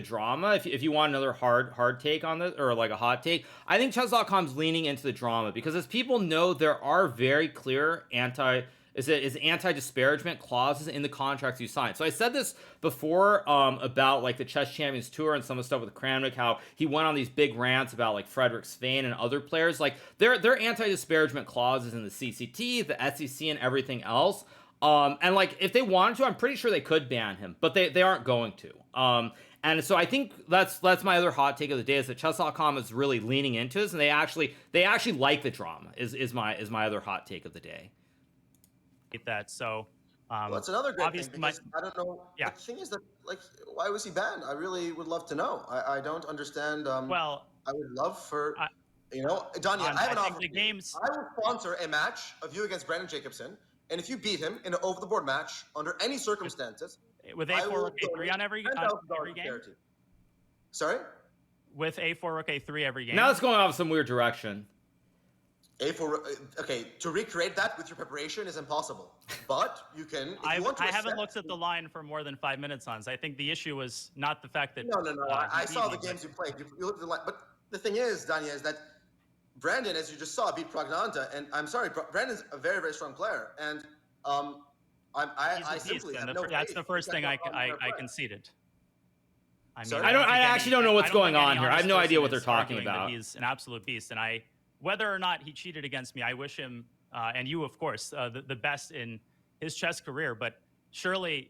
drama. If you want another hard take on this, or like a hot take, I think Chess.com's leaning into the drama because, as people know, there are very clear anti-disparagement clauses in the contracts you sign. So I said this before about like the Chess Champions Tour and some of the stuff with Kramnik, how he went on these big rants about like Frederick Svein and other players. Like there are anti-disparagement clauses in the CCT, the SEC, and everything else. And like if they wanted to, I'm pretty sure they could ban him, but they aren't going to. And so I think that's my other hot take of the day, is that Chess.com is really leaning into this, and they actually like the drama. Is my other hot take of the day. That so. Well, that's another great thing, because I don't know. Yeah. The thing is that, like, why was he banned? I really would love to know. I don't understand. Well, I would love for, Danya, I have an offer. The games... I will sponsor a match of you against Brandon Jacobson, and if you beat him in an over-the-board match under any circumstances, with A4 Rook A3 on every game. Sorry. With A4 Rook A3 every game. Now it's going off some weird direction. Okay, to recreate that with your preparation is impossible. But you can. I haven't looked at the line for more than 5 minutes, Hans. I think the issue was not the fact that. No. I saw the games you played. You looked at the line. But the thing is, Danya, is that Brandon, as you just saw, beat Pragnanta. And I'm sorry, Brandon's a very, very strong player. And I simply have no faith. That's the first thing I conceded. I mean, I actually don't know what's going on here. I have no idea what they're talking about. He's an absolute beast, and whether or not he cheated against me, I wish him and you, of course, the best in his chess career. But surely,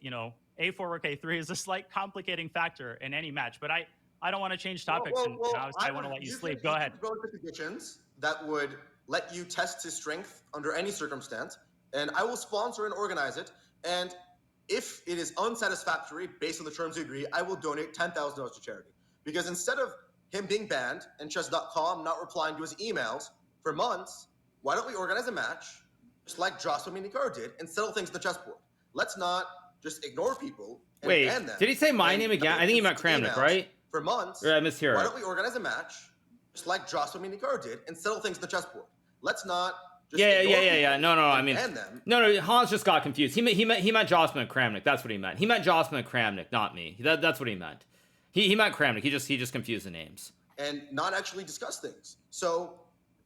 A4 Rook A3 is a slight complicating factor in any match. But I don't want to change topics, and obviously I want to let you sleep. Go ahead. Go to conditions that would let you test his strength under any circumstance, and I will sponsor and organize it. And if it is unsatisfactory based on the terms we agree, I will donate $10,000 to charity. Because instead of him being banned and Chess.com not replying to his emails for months, why don't we organize a match just like Danya and Hikaru did and settle things on the chessboard? Let's not just ignore people and ban them. Did he say my name again? I think he meant Kramnik, right? For months. Or I misheard. Why don't we organize a match just like Danya and Hikaru did and settle things on the chessboard? Let's not just Yeah. No. I mean, ban them. No. Hans just got confused. He meant Jocelyn and Kramnik. That's what he meant. He meant Jocelyn and Kramnik, not me. That's what he meant. He meant Kramnik. He just confused the names. And not actually discuss things. So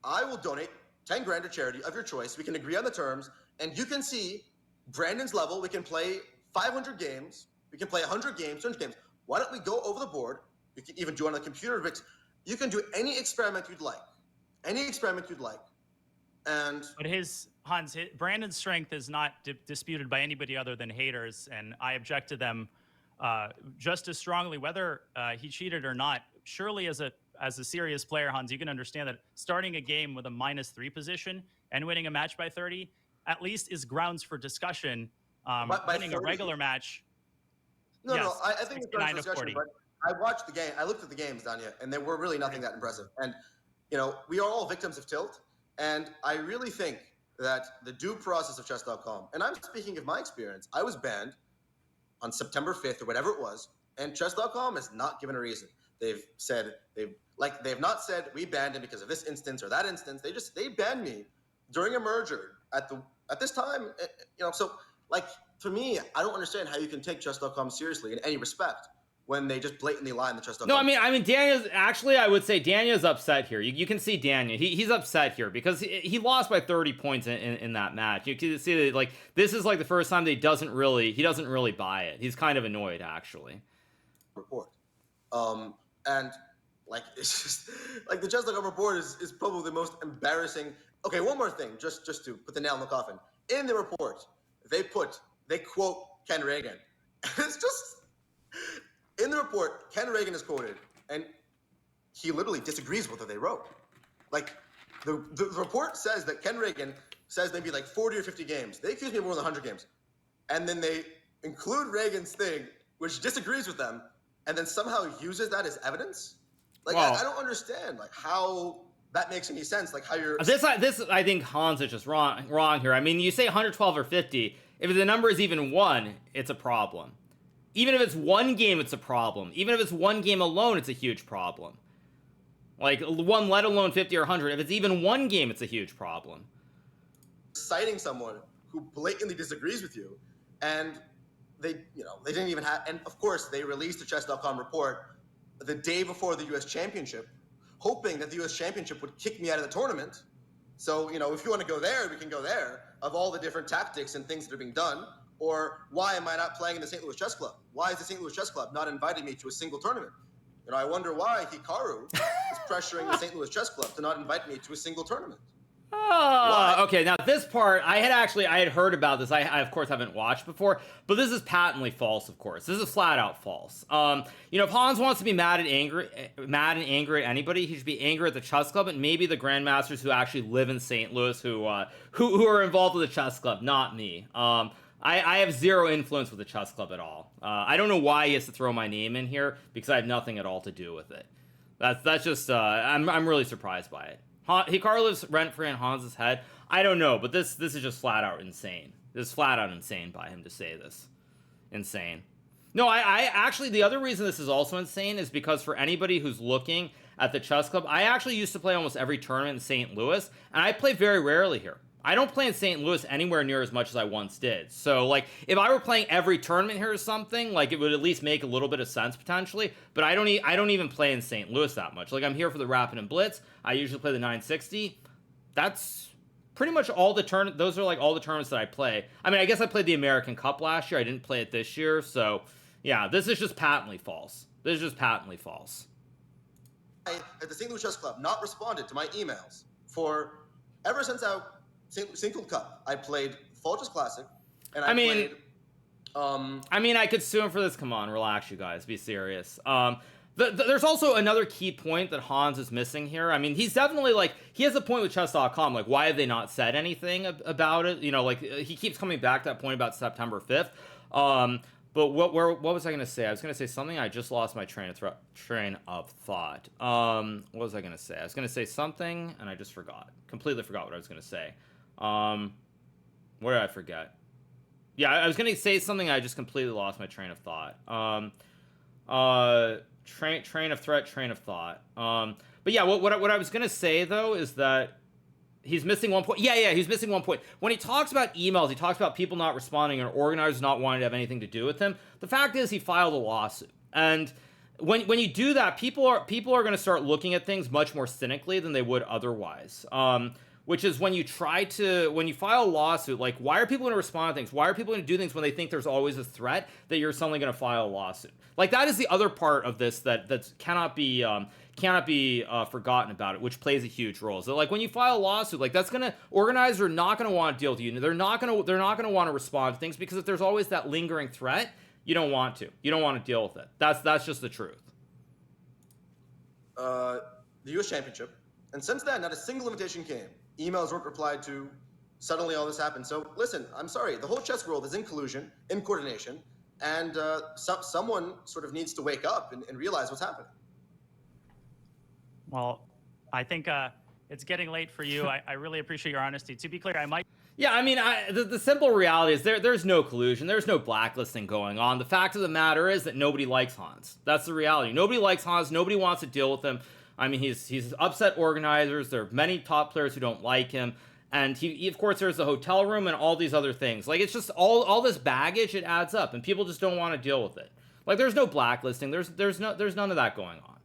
I will donate 10 grand to charity of your choice. We can agree on the terms, and you can see Brandon's level. We can play 500 games. We can play 100 games, 200 games. Why don't we go over the board? You can even do it on the computer. You can do any experiment you'd like. And but Brandon's strength is not disputed by anybody other than haters, and I object to them just as strongly, whether he cheated or not. Surely, as a serious player, Hans, you can understand that starting a game with a -3 position and winning a match by 30 at least is grounds for discussion By Winning a 30? regular match. No, Yes, no, I think it's 69 to discussion, 40. but I watched the game. I looked at the games, Danya, and they were really nothing that impressive. And, you know, we are all victims of tilt. And I really think that the due process of chess.com, and I'm speaking of my experience, I was banned on September 5th or whatever it was, and chess.com has not given a reason. They've not said we banned him because of this instance or that instance. They banned me during a merger at this time, you know, so like for me, I don't understand how you can take chess.com seriously in any respect when they just blatantly lie in the chess.com. No, I mean, Daniel's actually, I would say Daniel's upset here. You can see Daniel. He's upset here because he lost by 30 points in that match. You can see that, like, this is like the first time that he doesn't really buy it. He's kind of annoyed, actually. Report. And like, it's just like the chess.com report is probably the most embarrassing. Okay, one more thing, just to put the nail in the coffin. In the report, they quote Ken Reagan. It's just in the report, Ken Reagan is quoted, and he literally disagrees with what they wrote. Like, the report says that Ken Reagan says maybe like 40 or 50 games. They accuse me of more than 100 games. And then they include Reagan's thing, which disagrees with them, and then somehow uses that as evidence. Like, Well, I don't understand, like, how that makes any sense. Like, how you're... This I think Hans is just wrong here. I mean, you say 112 or 50. If the number is even 1, it's a problem. Even if it's one game, it's a problem. Even if it's one game alone, it's a huge problem. Like, one, let alone 50 or 100. If it's even one game, it's a huge problem. Citing someone who blatantly disagrees with you, and they didn't even have... And, of course, they released the chess.com report the day before the U.S. Championship, hoping that the U.S. Championship would kick me out of the tournament. So, you know, if you want to go there, we can go there, of all the different tactics and things that are being done. Or why am I not playing in the St. Louis Chess Club? Why is the St. Louis Chess Club not inviting me to a single tournament? You know, I wonder why Hikaru is pressuring the St. Louis Chess Club to not invite me to a single tournament. Oh, okay. Now this part, I had heard about this. I of course haven't watched before, but this is patently false. Of course, this is flat out false. You know, if Hans wants to be mad and angry at anybody, he should be angry at the chess club and maybe the grandmasters who actually live in St. Louis who are involved with the chess club, not me. I have zero influence with the chess club at all. I don't know why he has to throw my name in here because I have nothing at all to do with it. That's just I'm really surprised by it. Hikaru lives rent-free in Hans's head. I don't know, but this is just flat out insane. This is flat out insane by him to say this. Insane. No, I actually, the other reason this is also insane is because for anybody who's looking at the chess club, I actually used to play almost every tournament in St. Louis, and I play very rarely here. I don't play in St. Louis anywhere near as much as I once did. So, like, if I were playing every tournament here or something, like, it would at least make a little bit of sense potentially. But I don't even play in St. Louis that much. Like, I'm here for the Rapid and Blitz. I usually play the 960. That's pretty much all the tournaments. Those are like all the tournaments that I play. I mean, I guess I played the American Cup last year. I didn't play it this year. So, yeah, this is just patently false. This is just patently false. At the St. Louis Chess Club, not responded to my emails for ever since Single Cup. I played Fall Chess Classic, and I mean, I could sue him for this. Come on, relax, you guys. Be serious. There's also another key point that Hans is missing here. I mean, he's definitely, like, he has a point with chess.com. Like, why have they not said anything about it? You know, like, he keeps coming back to that point about September 5th. But what was I going to say? I was going to say something. I just lost my train of thought. What was I going to say? I was going to say something, and I just forgot. Completely forgot what I was going to say. What did I forget? Yeah, I was going to say something. I just completely lost my train of thought. Train of thought. But yeah, what I was going to say, though, is that he's missing one point. Yeah, he's missing one point. When he talks about emails, he talks about people not responding or organizers not wanting to have anything to do with him. The fact is he filed a lawsuit. And when you do that, people are going to start looking at things much more cynically than they would otherwise. Which is when you file a lawsuit, like, why are people going to respond to things? Why are people going to do things when they think there's always a threat that you're suddenly going to file a lawsuit? Like, that is the other part of this that cannot be forgotten about it, which plays a huge role. So, like, when you file a lawsuit, like, organizers are not going to want to deal with you. They're not going to want to respond to things because if there's always that lingering threat, you don't want to. You don't want to deal with it. That's just the truth. The U.S. Championship, and since then, not a single invitation came. Emails weren't replied to. suddenly all this happened. So listen, I'm sorry. The whole chess world is in collusion, in coordination, and someone sort of needs to wake up and realize what's happening. Well, I think it's getting late for you. I really appreciate your honesty. To be clear, I might. Yeah, I mean, the simple reality is there's no collusion. There's no blacklisting going on. The fact of the matter is that nobody likes Hans. That's the reality. Nobody likes Hans. Nobody wants to deal with him. I mean, he's upset organizers. There are many top players who don't like him. And he of course, there's the hotel room and all these other things. Like, it's just all this baggage, it adds up. And people just don't want to deal with it. Like, there's no blacklisting. There's none of that going on.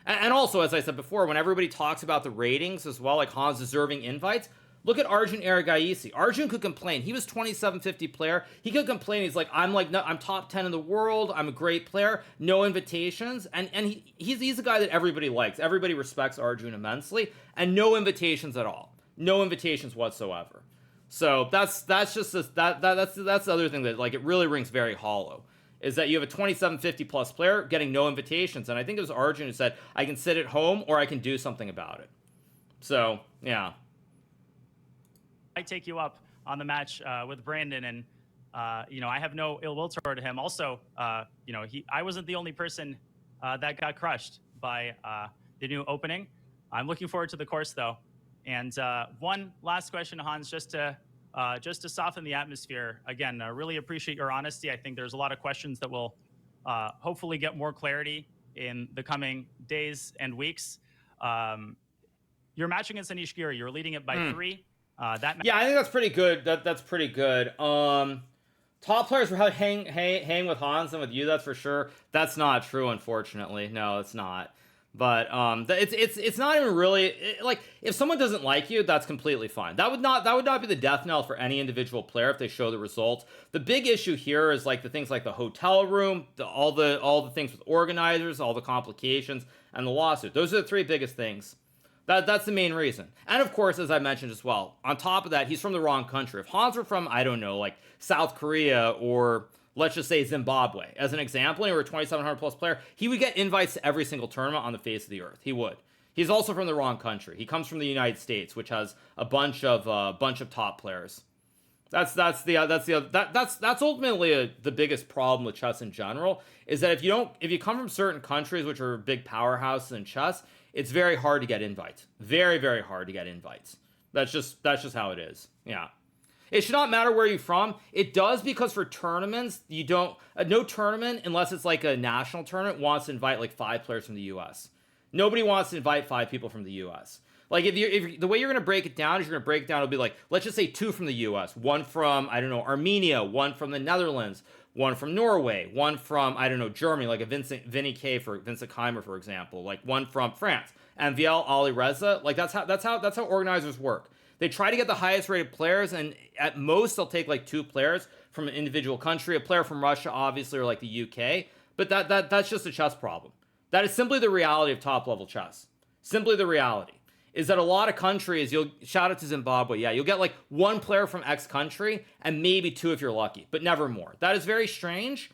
And also, as I said before, when everybody talks about the ratings as well, like Hans deserving invites, look at Arjun Erigaisi. Arjun could complain. He was 2750 player. He could complain. He's like, I'm top 10 in the world. I'm a great player. No invitations. And he's a guy that everybody likes. Everybody respects Arjun immensely. And no invitations at all. No invitations whatsoever. So that's just that's the other thing that, like, it really rings very hollow. Is that you have a 2750 plus player getting no invitations. And I think it was Arjun who said, I can sit at home or I can do something about it. So, yeah. I take you up on the match with Brandon, and I have no ill will toward him. Also, I wasn't the only person that got crushed by the new opening. I'm looking forward to the course, though. And one last question, Hans, just to soften the atmosphere. Again, I really appreciate your honesty. I think there's a lot of questions that will hopefully get more clarity in the coming days and weeks. Your match against Anish Giri, you're leading it by 3. Yeah, I think that's pretty good. That's pretty good. Top players were hang with Hans and with you, that's for sure. That's not true, unfortunately. No, it's not. But it's not even really like, if someone doesn't like you, that's completely fine. That would not be the death knell for any individual player if they show the results. The big issue here is like the things like the hotel room, all the things with organizers, all the complications, and the lawsuit. Those are the 3 biggest things. That's the main reason. And of course, as I mentioned as well, on top of that, he's from the wrong country. If Hans were from, I don't know, like South Korea or let's just say Zimbabwe, as an example, and he were a 2,700 plus player, he would get invites to every single tournament on the face of the earth. He would. He's also from the wrong country. He comes from the United States, which has a bunch of top players. That's ultimately the biggest problem with chess in general, is that if you come from certain countries which are big powerhouses in chess, it's very hard to get invites. Very, very hard to get invites. That's just how it is. Yeah. It should not matter where you're from. It does, because for tournaments, no tournament, unless it's like a national tournament, wants to invite like 5 players from the US. Nobody wants to invite 5 people from the US. Like, if the way you're going to break it down is it'll be like, let's just say 2 from the US, 1 from, I don't know, Armenia, 1 from the Netherlands, 1 from Norway, 1 from, I don't know, Germany, like a Vincent Keimer, for example, like 1 from France, and Viel Ali Reza. Like, that's how organizers work. They try to get the highest rated players, and at most they'll take like 2 players from an individual country, a player from Russia, obviously, or like the UK. But that's just a chess problem. That is simply the reality of top level chess. Simply the reality is that a lot of countries, you'll shout out to Zimbabwe. Yeah, you'll get like 1 player from X country and maybe 2 if you're lucky, but never more. That is very strange.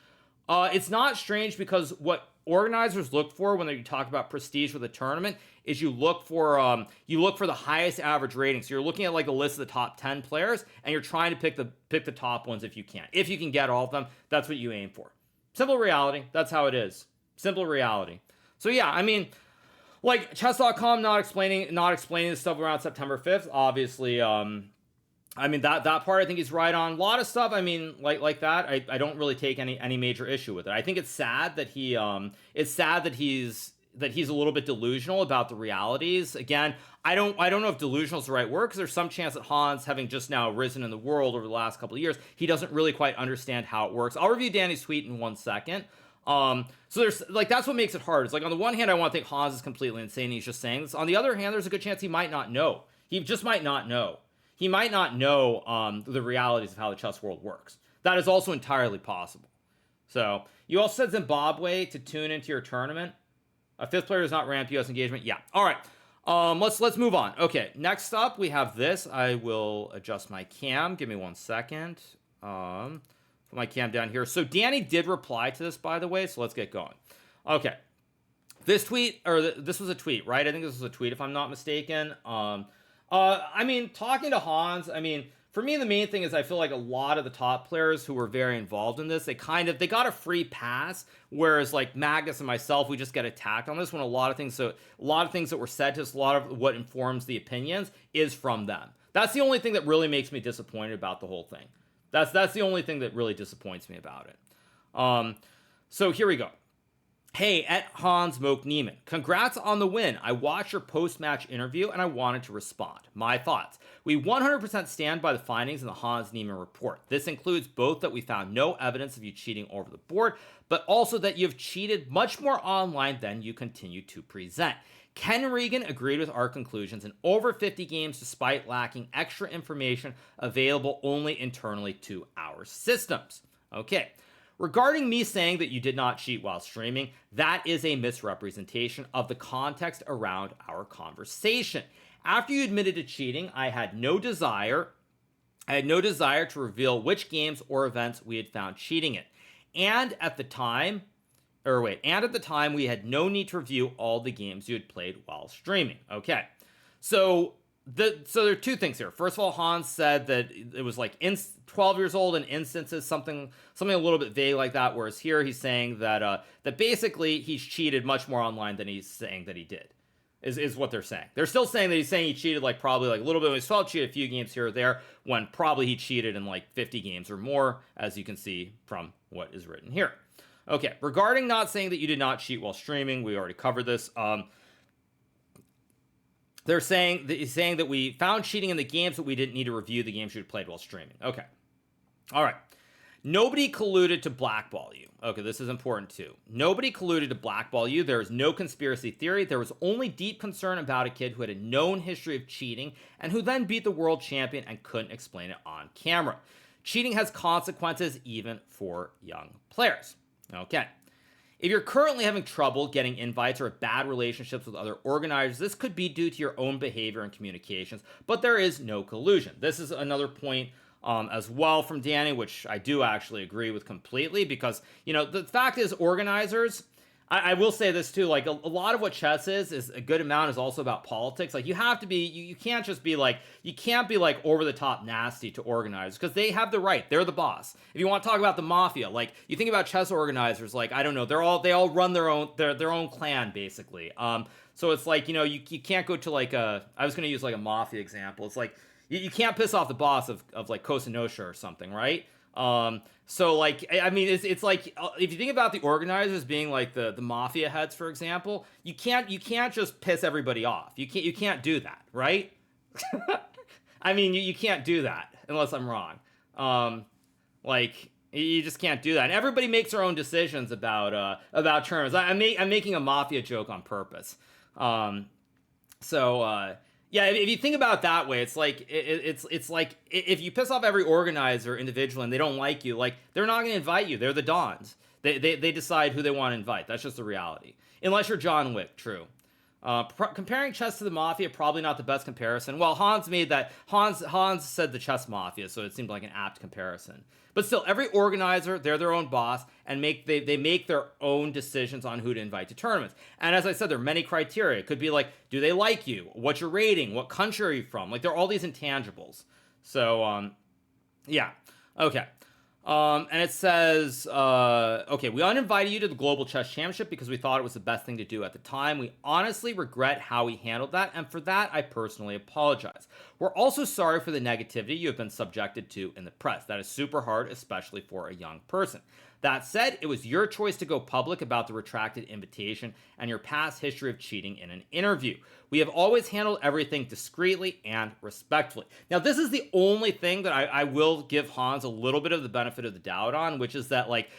It's not strange because what organizers look for when they talk about prestige with a tournament is you look for the highest average rating. So you're looking at like a list of the top 10 players, and you're trying to pick the top ones if you can. If you can get all of them, that's what you aim for. Simple reality. That's how it is. Simple reality. So yeah, I mean, like chess.com not explaining this stuff around September 5th. Obviously, I mean, that part I think he's right on. A lot of stuff, I mean, like that, I don't really take any major issue with it. I think it's sad that he's a little bit delusional about the realities. Again, I don't know if delusional is the right word, because there's some chance that Hans, having just now risen in the world over the last couple of years, he doesn't really quite understand how it works. I'll review Danny's tweet in 1 second. So there's like, that's what makes it hard. It's like, on the one hand, I want to think Hans is completely insane. He's just saying this. On the other hand, there's a good chance he might not know. He just might not know. He might not know the realities of how the chess world works. That is also entirely possible. So you also said Zimbabwe to tune into your tournament. A 5th player does not ramp US engagement. Yeah. All right. Let's move on. Okay. Next up, we have this. I will adjust my cam. Give me 1 second. Put my cam down here. So Danny did reply to this, by the way. So let's get going. Okay. This tweet, or this was a tweet, right? I think this was a tweet, if I'm not mistaken. I mean, talking to Hans, I mean, For me, the main thing is I feel like a lot of the top players who were very involved in this, they got a free pass, whereas like Magnus and myself, we just get attacked on this when a lot of things that were said to us, a lot of what informs the opinions is from them. That's the only thing that really makes me disappointed about the whole thing. That's the only thing that really disappoints me about it. So here we go. Hey, at Hans Moke Niemann, congrats on the win. I watched your post-match interview and I wanted to respond. My thoughts. We 100% stand by the findings in the Hans Niemann report. This includes both that we found no evidence of you cheating over the board, but also that you've cheated much more online than you continue to present. Ken Regan agreed with our conclusions in over 50 games despite lacking extra information available only internally to our systems. Okay. Regarding me saying that you did not cheat while streaming, that is a misrepresentation of the context around our conversation. After you admitted to cheating, I had no desire to reveal which games or events we had found cheating in. And at the time, we had no need to review all the games you had played while streaming. Okay. So there are two things here. First of all, Hans said that it was like 12 years old in instances, something a little bit vague like that. Whereas here he's saying that that basically he's cheated much more online than he's saying that he did, is what they're saying. They're still saying that he's saying he cheated like probably like a little bit. He's probably cheated a few games here or there when probably he cheated in like 50 games or more, as you can see from what is written here. Okay, regarding not saying that you did not cheat while streaming, we already covered this. He's saying that we found cheating in the games, but we didn't need to review the games you had played while streaming. Okay. All right. Nobody colluded to blackball you. Okay, this is important too. Nobody colluded to blackball you. There is no conspiracy theory. There was only deep concern about a kid who had a known history of cheating and who then beat the world champion and couldn't explain it on camera. Cheating has consequences even for young players. Okay. If you're currently having trouble getting invites or bad relationships with other organizers, this could be due to your own behavior and communications, but there is no collusion. This is another point as well from Danny, which I do actually agree with completely, because, you know, the fact is organizers, I will say this too, like a lot of what chess is a good amount is also about politics. Like you have to be, you can't just be like, you can't be like over the top nasty to organizers because they have the right. They're the boss. If you want to talk about the mafia, like you think about chess organizers, like, I don't know, they all run their own clan basically. So it's like, you know, you can't go to like I was going to use like a mafia example. It's like, you can't piss off the boss of like Cosa Nostra or something, right? So like, I mean, it's like, if you think about the organizers being like the mafia heads, for example, you can't just piss everybody off. You can't do that, right? I mean, you can't do that unless I'm wrong. Like you just can't do that. And everybody makes their own decisions about terms. I'm making a mafia joke on purpose. Yeah, if you think about it that way, it's like it's like if you piss off every organizer individually and they don't like you, like they're not going to invite you. They're the Dons. They decide who they want to invite. That's just the reality. Unless you're John Wick, true. Comparing chess to the mafia, probably not the best comparison. Well, Hans said the chess mafia, so it seemed like an apt comparison. But still, every organizer, they're their own boss, and they make their own decisions on who to invite to tournaments. And as I said, there are many criteria. It could be like, do they like you? What's your rating? What country are you from? Like, there are all these intangibles. So, yeah. Okay. And it says, okay, we uninvited you to the Global Chess Championship because we thought it was the best thing to do at the time. We honestly regret how we handled that, and for that, I personally apologize. We're also sorry for the negativity you have been subjected to in the press. That is super hard, especially for a young person. That said, it was your choice to go public about the retracted invitation and your past history of cheating in an interview. We have always handled everything discreetly and respectfully. Now, this is the only thing that I will give Hans a little bit of the benefit of the doubt on, which is that, like,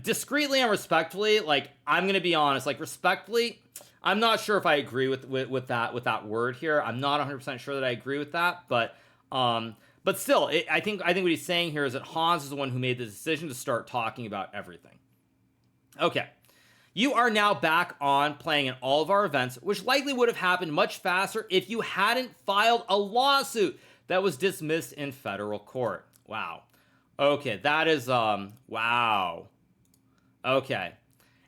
discreetly and respectfully, like, I'm going to be honest, like, respectfully, I'm not sure if I agree with that word here. I'm not 100% sure that I agree with that, but still, I think what he's saying here is that Hans is the one who made the decision to start talking about everything. Okay. You are now back on playing in all of our events, which likely would have happened much faster if you hadn't filed a lawsuit that was dismissed in federal court. Wow. Okay, that is, wow. Okay.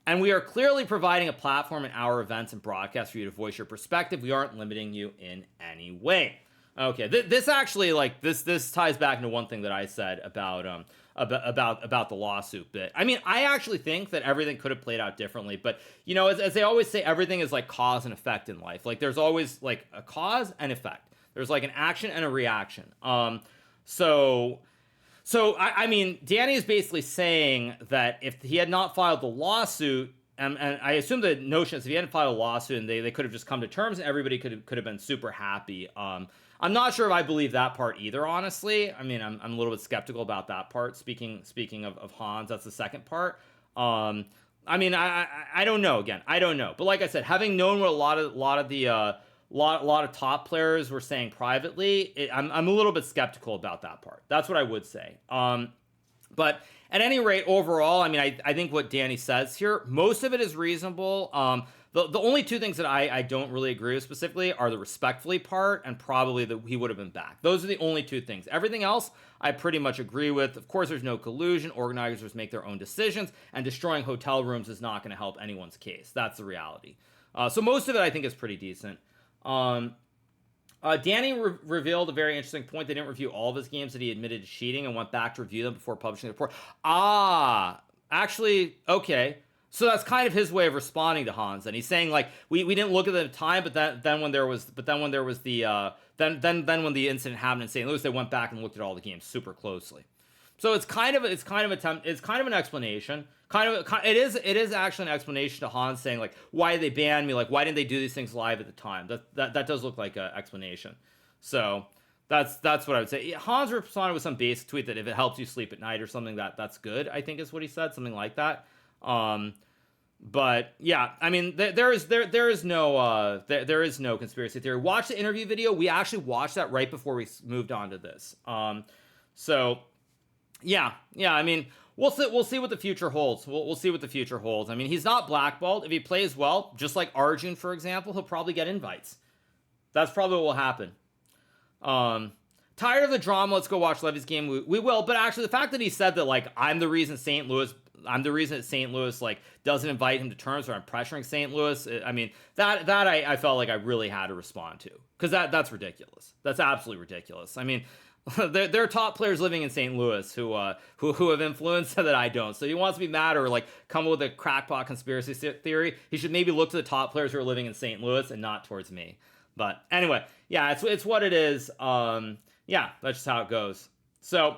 And we are clearly providing a platform in our events and broadcasts for you to voice your perspective. We aren't limiting you in any way. Okay, this actually, like, this ties back into one thing that I said about the lawsuit bit. I mean, I actually think that everything could have played out differently, but you know, as they always say, everything is like cause and effect in life. Like, there's always like a cause and effect. There's like an action and a reaction. So I mean, Danny is basically saying that if he had not filed the lawsuit, and I assume the notion is if he hadn't filed a lawsuit and they could have just come to terms and everybody could have been super happy. I'm not sure if I believe that part either, honestly. I mean, I'm a little bit skeptical about that part. Speaking of Hans, that's the second part. I mean, I don't know. Again, I don't know. But like I said, having known what a lot of top players were saying privately, I'm a little bit skeptical about that part. That's what I would say. But at any rate, overall, I mean, I think what Danny says here, most of it is reasonable. The only two things that I don't really agree with specifically are the respectfully part and probably that he would have been back. Those are the only two things. Everything else I pretty much agree with. Of course, there's no collusion. Organizers make their own decisions, and destroying hotel rooms is not going to help anyone's case. That's the reality. So most of it I think is pretty decent. Danny revealed a very interesting point. They didn't review all of his games that he admitted to cheating and went back to review them before publishing the report. Actually, okay. So that's kind of his way of responding to Hans. And he's saying, like, we didn't look at them at the time, but then when the incident happened in St. Louis, they went back and looked at all the games super closely. So it's kind of an explanation. It is actually an explanation to Hans saying, like, why did they ban me? Like, why didn't they do these things live at the time? That does look like an explanation. So that's what I would say. Hans responded with some basic tweet that if it helps you sleep at night or something, that's good, I think is what he said, something like that. But yeah, I mean, there is no conspiracy theory. Watch the interview video. We actually watched that right before we moved on to this. So yeah. I mean, we'll see what the future holds. We'll see what the future holds. I mean, he's not blackballed. If he plays well, just like Arjun, for example, he'll probably get invites. That's probably what will happen. Tired of the drama. Let's go watch Levy's game. We will. But actually, the fact that he said that, like, I'm the reason that St. Louis like doesn't invite him to terms, or I'm pressuring St. Louis. I mean, that I felt like I really had to respond to, because that's ridiculous. That's absolutely ridiculous. I mean, there are top players living in St. Louis who have influence that I don't. So he wants to be mad or like come up with a crackpot conspiracy theory. He should maybe look to the top players who are living in St. Louis and not towards me. But anyway, yeah, it's what it is. Yeah, that's just how it goes. So